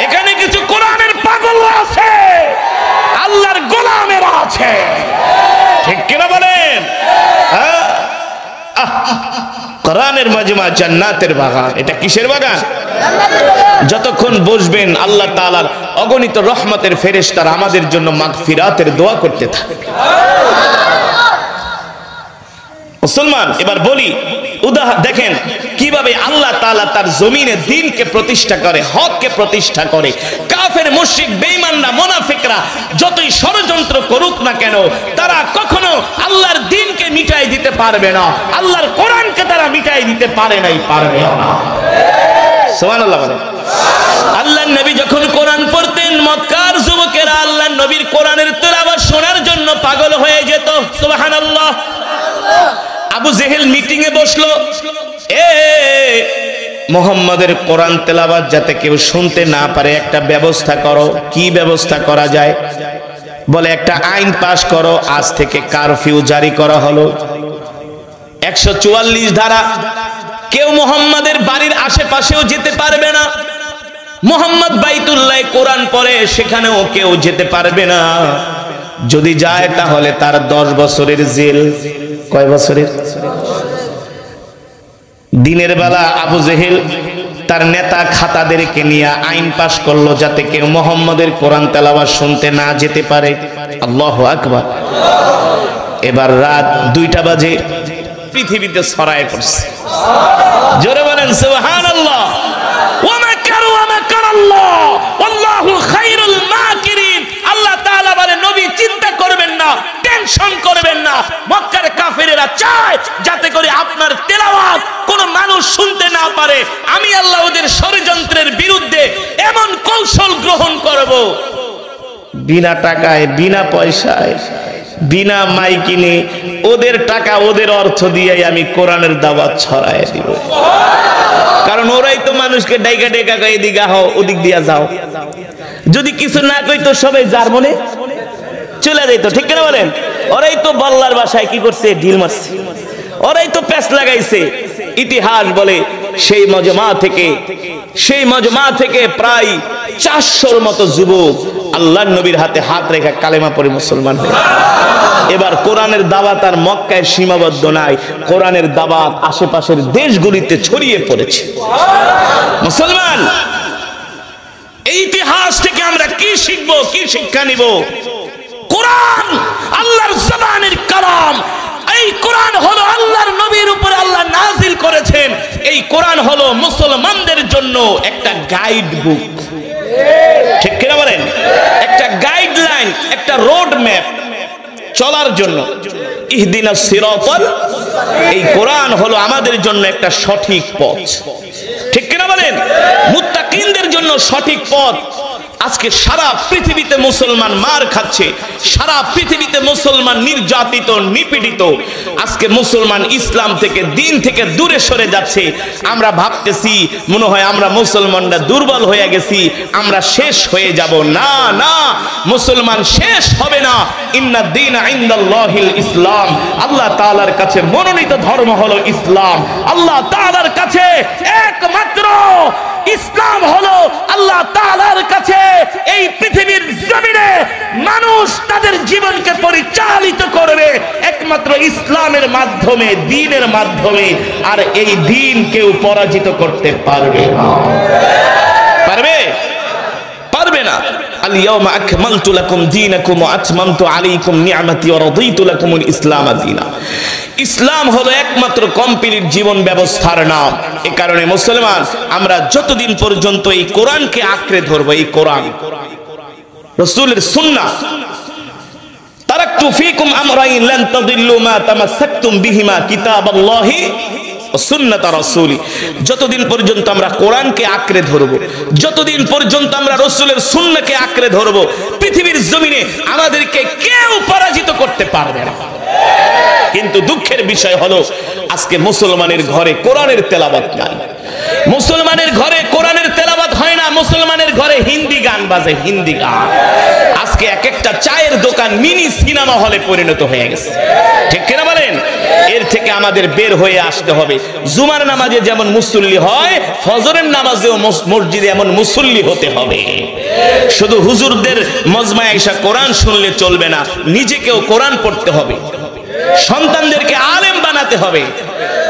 এখানে কিছু কোরআনের পাগল আছে, আল্লাহর গোলামেরা আছে, ঠিক কিনা বলেন? কোরআনের মাজমা জান্নাতের বাগান। এটা কিসের বাগান? যতক্ষণ বসবেন আল্লাহ তাআলার অগণিত রহমতের ফেরেশতারা আমাদের জন্য মাগফিরাতের দোয়া করতে থাকে। মুসলমান, এবার বলি দেখেন কিভাবে আল্লাহ তাআলা তার জমিনে দ্বীনকে প্রতিষ্ঠা করে, হককে প্রতিষ্ঠা করে। কাফের, মুশরিক, বেঈমানরা, মুনাফিকরা যতই ষড়যন্ত্র করুক না কেন, তারা কখনো আল্লাহর দ্বীনকে মিটাই দিতে পারবে না, আল্লাহর কোরআনকে তারা মিটাই দিতে পারে নাই, পারবে না। সুবহানাল্লাহ বলেন। আল্লাহর নবী যখন কোরআন পড়তেন, মক্কার যুবকেরা আল্লাহর নবীর কোরআনের তেলাওয়াত শোনার জন্য পাগল হয়ে যেত। সুবহানাল্লাহ। আবু জেহেল মিটিং এ বসলো, মুহাম্মাদের কোরআন তেলাওয়াত যাতে কেউ শুনতে না পারে একটা ব্যবস্থা করো। কি ব্যবস্থা করা যায়? বলে একটা আইন পাশ করো, আজ থেকে কারফিউ জারি করা হলো। 144 ধারা, কেউ মুহাম্মাদের বাড়ির আশেপাশেও যেতে পারবে না। মুহাম্মদ বাইতুল্লাহ কোরআন পড়ে, সেখানেও কেউ যেতে পারবে না। যদি যায় তাহলে তার 10 বছরের জেল। কয় বছরের? দিনের বেলা আবু জেহেল তার নেতা খাতাদেরকে নিয়ে আইন পাশ করলো যাতে কেউ মুহাম্মাদের কোরআন তেলাওয়াত শুনতে না যেতে পারে। আল্লাহু আকবার। এবার রাত 2টা বাজে, পৃথিবীতে ছড়ায় পড়ছে। জোরে বলেন সুবহানাল্লাহ। ওয়া মাকারু ওয়া মাকারাল্লাহ ওয়াল্লাহু খায়রুল মাকিরিন। আল্লাহ তাআলা বলে নবী চিন্তা করবেন না, টেনশন করবেন না। মক্কার কাফেরেরা চায় যাতে করে আপনার তেলাওয়াত কোন মানুষ শুনতে না পারে। আমি আল্লাহ ওদের ষড়যন্ত্রের বিরুদ্ধে এমন কৌশল গ্রহণ করব, বিনা টাকায়, বিনা পয়সায়, বিনা মাইকিনে, ওদের টাকা ওদের অর্থ দিয়ে আমি কোরআনের দাওয়াত ছড়ায় দিব। কারণ ওরাই তো মানুষকে ডাইকা ডাইকা এদিকে হও, ওদিক দিয়া যাও। যদি কিছু না কইতো সবাই যার মনে চলে যেত, ঠিক কিনা বলেন? ওরাই তো বল্লার বাসায় কি করছে, ঢিল মারছে, ওরাই তো প্যাচ লাগাইছে। ইতিহাস বলে সেই মজমা থেকে প্রায় 400-র মতো যুবক আল্লাহর নবীর হাতে হাত রেখে কালেমা পড়ে মুসলমান হয়ে। এবার কোরআনের দাওয়াত আর মক্কায় সীমাবদ্ধ নাই, কোরআনের দাওয়াত আশেপাশের দেশগুলিতে ছড়িয়ে পড়েছে। মুসলমান, এই ইতিহাস থেকে আমরা কি শিখবো, কি শিক্ষা নিব? কোরআন আল্লাহর জবানের কালাম। এই কোরআন হলো আল্লাহর নবীর উপরে আল্লাহ নাজিল করেছেন। এই কোরআন হলো মুসলমানদের জন্য একটা গাইড বুক, ঠিক কিনা বলেন? একটা গাইডলাইন, একটা রোড ম্যাপ চলার জন্য। ইহদিনাস সিরাতাল, এই কোরআন হলো আমাদের জন্য একটা সঠিক পথ, ঠিক কিনা বলেন? মুত্তাকিনদের জন্য সঠিক পথ। আজকে সারা পৃথিবীতে মুসলমান মার খাচ্ছে, সারা পৃথিবীতে মুসলমান নির্যাতিত, নিপীড়িত। আজকে মুসলমান ইসলাম থেকে, দিন থেকে দূরে সরে যাচ্ছে। আমরা ভাবতেছি মনে হয় আমরা মুসলমানরা দুর্বল হয়ে গেছি, আমরা শেষ হয়ে যাব। না না, মুসলমান শেষ হবে না। ইন্না দীনা ইনদাল্লাহিল ইসলাম, আল্লাহ তাআলার কাছে মনোনীত ধর্ম হলো ইসলাম। আল্লাহ তাআলার কাছে একমাত্র ইসলাম হলো আল্লাহ তাআলার কাছে এই পৃথিবীর জমিনে মানুষ তাদের জীবনকে পরিচালিত করবে একমাত্র ইসলামের মাধ্যমে, দ্বীনের মাধ্যমে। আর এই দ্বীন কেউ পরাজিত করতে পারবে না, পারবে না। আল-ইয়াওমা আকমালতু লাকুম দীনাকুম ওয়া আতমামতু আলাইকুম নি'মাতি ওয়া রাদিতু লাকুমুল ইসলাম দীনা। ইসলাম হলো একমাত্র কমপ্লিট জীবন ব্যবস্থার নাম। এই কারণে মুসলমান, আমরা যতদিন পর্যন্ত এই কোরআনকে আঁকড়ে ধরবো, এই কোরআন রাসূলের সুন্নাহ, তারাকতু ফীকুম আমরাইন লান তাদিল্লু মা তামাসসাকতুম বিহিমা কিতাবাল্লাহি ওয়া সুন্নাত রাসূলি। যতদিন পর্যন্ত আমরা কোরআনকে আঁকড়ে ধরবো, যতদিন পর্যন্ত আমরা রাসূলের সুন্নাহকে আঁকড়ে ধরবো, পৃথিবীর জমিনে আমাদেরকে কেউ পরাজিত করতে পারবে না। কিন্তু দুঃখের বিষয় হলো আজকে মুসলমানের ঘরে কোরআনের তেলাওয়াত নাই, মুসলমানের ঘরে কোরআনের তেলাওয়াত হয় না, মুসলমানের ঘরে হিন্দি গান বাজে, হিন্দি গান। আজকে এক একটা চায়ের দোকান মিনি সিনেমা হলে পরিণত হয়ে গেছে, ঠিক কিনা বলেন? এর থেকে আমাদের বের হয়ে আসতে হবে। জুমার নামাজে যেমন মুসল্লি হয়, ফজরের নামাজেও মসজিদে এমন মুসল্লি হতে হবে। শুধু হুজুরদের মজমায় এসে কোরআন শুনলে চলবে না, নিজেকেও কোরআন পড়তে হবে, সন্তানদেরকে আলেম বানাতে হবে।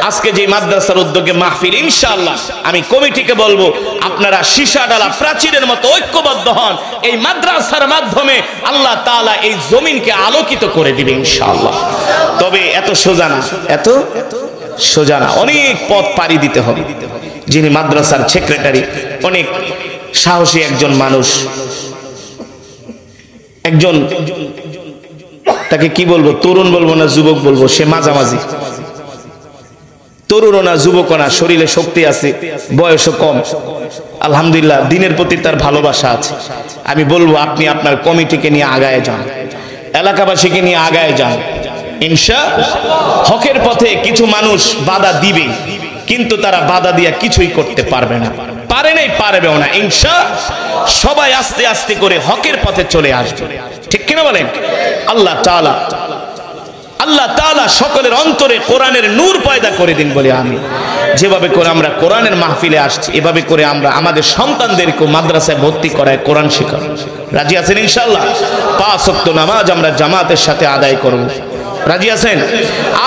আজকে যে মাদ্রাসার উদ্যোগে মাহফিল, ইনশাআল্লাহ আমি কমিটিকে বলবো আপনারা সীসা ডালা প্রাচীরের মতো ঐক্যবদ্ধ হন। এই মাদ্রাসার মাধ্যমে আল্লাহ তাআলা এই জমিনকে আলোকিত করে দিবে ইনশাআল্লাহ। তবে এত সোজা না, এত সোজা না, অনেক পথ পাড়ি দিতে হবে। যিনি মাদ্রাসার সেক্রেটারি, অনেক সাহসী একজন মানুষ, একজন, তাকে কি বলবো, তরুণ বলবো না যুবক বলবো, সে মাঝামাঝি, তরুণও না যুবকও না, শরীরে শক্তি আছে, বয়সও কম, আলহামদুলিল্লাহ দ্বীনের প্রতি তার ভালোবাসা আছে। আমি বলবো আপনি আপনার কমিটিকে নিয়ে আগায় যান, এলাকাবাসীকে নিয়ে আগায় যান। ইনশাআল্লাহ হকের পথে কিছু মানুষ বাধা দিবে, কিন্তু তারা বাধা দিয়া কিছুই করতে পারবে না, পারে নাই, পারবেও না। ইনশাআল্লাহ সবাই আস্তে আস্তে করে হকের পথে চলে আসবে, ঠিক কিনা বলেন? আল্লাহ তাআলা সকলের অন্তরে কোরআনের নূর পয়দা করে দিন বলে আমি। যেভাবে করে আমরা কোরআনের মাহফিলে আসছি, এভাবে করে আমরা আমাদের সন্তানদেরকে মাদ্রাসায় ভর্তি করায় কোরআন শেখাবো। রাজি আছেন ইনশাআল্লাহ? 5 ওয়াক্ত নামাজ আমরা জামাতের সাথে আদায় করব, রাজি আছেন?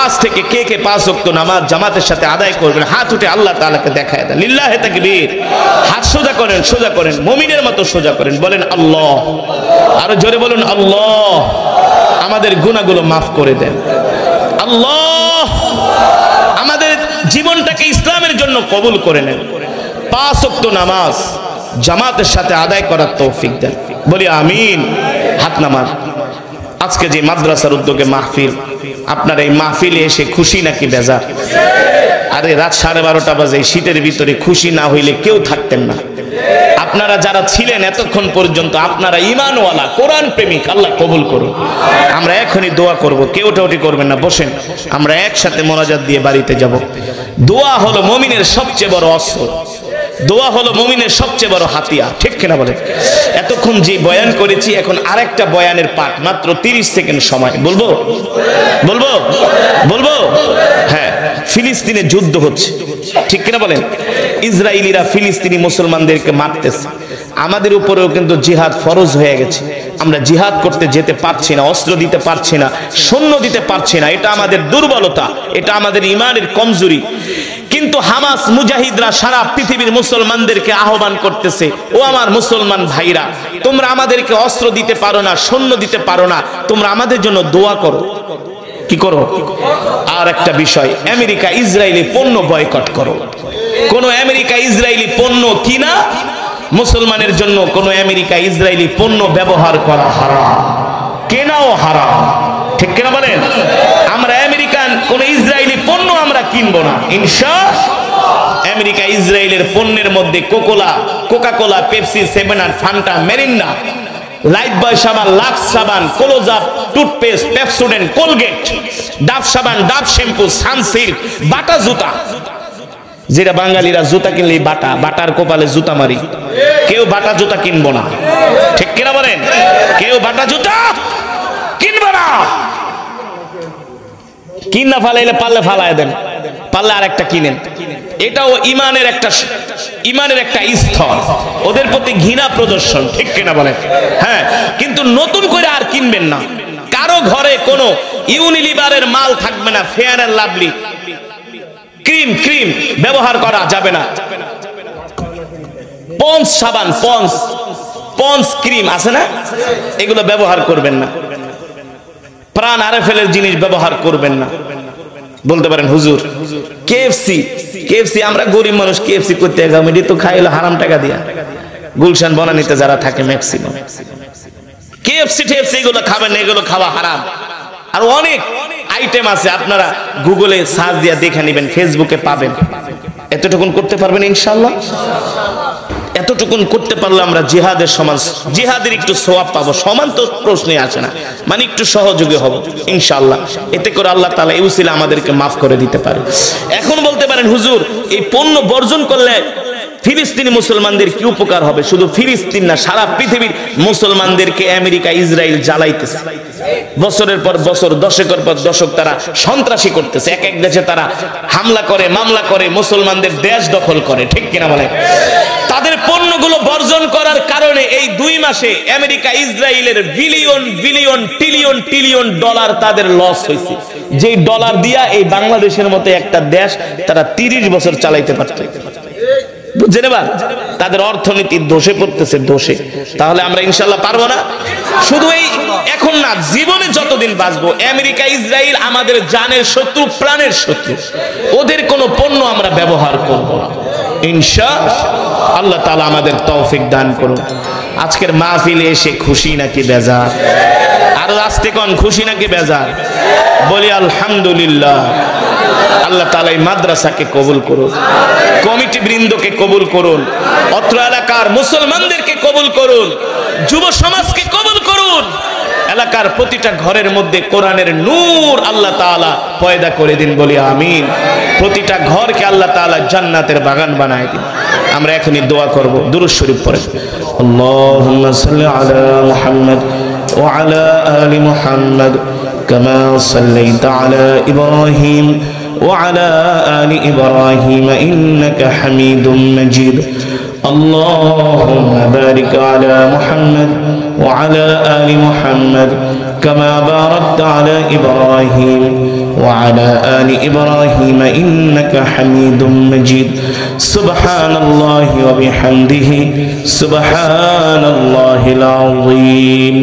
আজ থেকে কে কে 5 ওয়াক্ত নামাজ জামাতের সাথে আদায় করবেন? হাত উঠে আল্লাহ তাআলাকে দেখায় দেন। লিল্লাহি তাকবীর। হাত সোজা করেন, সোজা করেন, মুমিনের মতো সোজা করেন, বলেন আল্লাহ। আরো জোরে বলুন আল্লাহ। আমাদের গুনাহগুলো মাফ করে দেন আল্লাহ, আমাদের জীবনটাকে ইসলামের জন্য কবুল করে নেন। 5 ওয়াক্ত নামাজ জামাতের সাথে আদায় করার তৌফিক দেন, বলি আমিন। হাত নামান। আজকে যে মাদ্রাসার উদ্যোগে মাহফিল, আপনারা এই মাহফিলে এসে খুশি নাকি বেজার? আরে রাত 12:30 বাজে, শীতের ভিতরে খুশি না হইলে কেউ থাকতেন না। আপনারা যারা ছিলেন এতক্ষণ পর্যন্ত, আপনারা ঈমানওয়ালা, কোরআন প্রেমিক, আল্লাহ কবুল করুন। আমরা এখনই দোয়া করব, কেউ টাউটি করবেন না, বসেন, আমরা একসাথে মোনাজাত দিয়ে বাড়িতে যাব। দোয়া হলো মুমিনের সবচেয়ে বড় অস্ত্র। দোয়া হলো মুমিনের সবচেয়ে বড় হাতিয়ার, ঠিক কিনা বলেন? এতক্ষণ যে বয়ান করেছি, এখন আরেকটা বয়ানের পাঠ, মাত্র 30 সেকেন্ড সময়। বলবো বলবো বলবো হ্যাঁ, ফিলিস্তিনে যুদ্ধ হচ্ছে, ঠিক কিনা বলেন? ইসরায়েলিরা ফিলিস্তিনি মুসলমানদেরকে মারতেছে। আমাদের উপরেও কিন্তু জিহাদ ফরজ হয়ে গেছে। আমরা জিহাদ করতে যেতে পারছি না, অস্ত্র দিতে পারছি না, সৈন্য দিতে পারছি না। এটা আমাদের দুর্বলতা, এটা আমাদের ঈমানের কমজোরি। কিন্তু হামাস মুজাহিদরা সারা পৃথিবীর মুসলমানদেরকে আহ্বান করতেছে, ও আমার মুসলমান ভাইরা, তোমরা আমাদেরকে অস্ত্র দিতে পারো না, সৈন্য দিতে পারো না, তোমরা আমাদের জন্য দোয়া করো। কি করো? আর একটা বিষয়, আমেরিকা ইসরায়েলি পণ্য বয়কট করো। কোন আমেরিকা ইসরায়েলি পণ্য কিনা, মুসলমানের জন্য কোন আমেরিকা ইসরায়েলি পণ্য ব্যবহার করা হারাম, কেনাও হারাম, ঠিক কিনা বলেন? আমরা আমেরিকান কোন ইসরায়েলি পণ্য আমরা কিনবো না ইনশাআল্লাহ। আমেরিকা ইসরায়েলের পণ্যের মধ্যে Coca-Cola, Pepsi, 7 up, Fanta, Mirinda, Lifebuoy সাবান, লাক্স সাবান, ক্লোজআপ, টুথপেস্ট, পেপসোডেন্ট, কোলগেট, ডাব সাবান, ডাব শ্যাম্পু, সানসিল্ক, বাটা জুতা, যেটা বাঙালিরা জুতা কিনলে বাটার কপালে জুতা মারি, কেউ বাটা জুতা কিনবো না, ঠিক কিনা বলেন? কেউ বাটা জুতা কিনবো না। কিনা ফালাইলে পারলে ফালায় দেন, পারলে আর একটা কিনেন। এটাও ইমানের একটা স্তর, ওদের প্রতি ঘৃণা প্রদর্শন, ঠিক কিনা বলেন? হ্যাঁ, কিন্তু নতুন করে আর কিনবেন না। কারো ঘরে কোনো ইউনিলিভারের মাল থাকবে না, ফেয়ার এন্ড লাভলি ক্রিম ব্যবহার করা যাবে না। পন্স সাবান, পন্স ক্রিম আছে না, এগুলো ব্যবহার করবেন না। প্রাণ আরএফএল জিনিস ব্যবহার করবেন না। বলতে পারেন হুজুর কেএফসি, আমরা গরিব মানুষ কেএফসি করতে গেলাম, এটি তো খাইলো হারাম টাকা দিয়া। গুলশান বনানীতে যারা থাকে ম্যাক্সিমাম কেএফসি এগুলো খাবেন না, এগুলো খাওয়া হারাম। আর অনেক আইটেম আছে, আপনারা গুগলে সার্চ দিয়া দেখে নেবেন, ফেসবুকে পাবেন। এতটুকুন করতে পারবেন ইনশাআল্লাহ? এতটুকুন করতে পারলে আমরা জিহাদের সমান, জিহাদের একটু সওয়াব পাবো। সমান তো প্রশ্নই আসে না, মানে একটু সহযোগী হব ইনশাআল্লাহ। এতে করে আল্লাহ তাআলা এই উসিলা আমাদেরকে মাফ করে দিতে পারে। এখন বলতে পারেন হুজুর, এই পণ্য বর্জন করলে ফিলিস্তিনি মুসলমানদের কি উপকার হবে? শুধু ফিলিস্তিন না, সারা পৃথিবীর মুসলমানদেরকে আমেরিকা ইসরায়েল জ্বালাইতেছে। বছরের পর বছর, দশকের পর দশক তারা সন্ত্রাসী করতেছে। এক এক দেশে তারা হামলা করে, মামলা করে, মুসলমানদের দেশ দখল করে, ঠিক কিনা বলে? তাদের পণ্যগুলো বর্জন করার কারণে এই 2 মাসে আমেরিকা ইসরায়েলের বিলিয়ন ডলার তাদের লস হয়েছে। যে ডলার দিয়া এই বাংলাদেশের মতো একটা দেশ তারা 30 বছর চালাইতে পারত। বুঝছেন? এবার তাদের অর্থনীতির দোষে পড়তেছে, দোষে। তাহলে আমরা ইনশাআল্লাহ পারবো না? শুধু এই এখন না, জীবনে যতদিন বাঁচবো, আমেরিকা ইসরায়েল আমাদের জানের শত্রু, প্রাণের শত্রু। ওদের কোনো পণ্য আমরা ব্যবহার করব না ইনশাআল্লাহ। আল্লাহ তাআলা আমাদের তৌফিক দান করুন। আজকের মাহফিলে এসে খুশি নাকি বেজার? আর আস্তে কোন, খুশি নাকি বেজার? বলি আলহামদুলিল্লাহ। আল্লাহ তাআলা এই মাদ্রাসাকে কবুল করুন, কমিটি বৃন্দকে কবুল করুন, অত্র এলাকার মুসলমানদেরকে কবুল করুন, যুব সমাজকে কবুল করুন। এলাকার প্রতিটা ঘরের মধ্যে কোরআনের নূর আল্লাহ তাআলা পয়দা করে দিন, বলি আমিন। প্রতিটা ঘরকে আল্লাহ তাআলা জান্নাতের বাগান বানায় দিন। আমরা এখনই দোয়া করব, দুরূদ শরীফ পড়েন। আল্লাহুম্মা সাল্লি আলা মুহাম্মদ ওয়া আলা আলি মুহাম্মদ কামা সাল্লাইতা আলা ইব্রাহিম وعلى آل إبراهيم إنك حميد مجيد اللهم بارك على محمد وعلى آل محمد كما باركت على إبراهيم وعلى آل إبراهيم إنك حميد مجيد سبحان الله وبحمده سبحان الله العظيم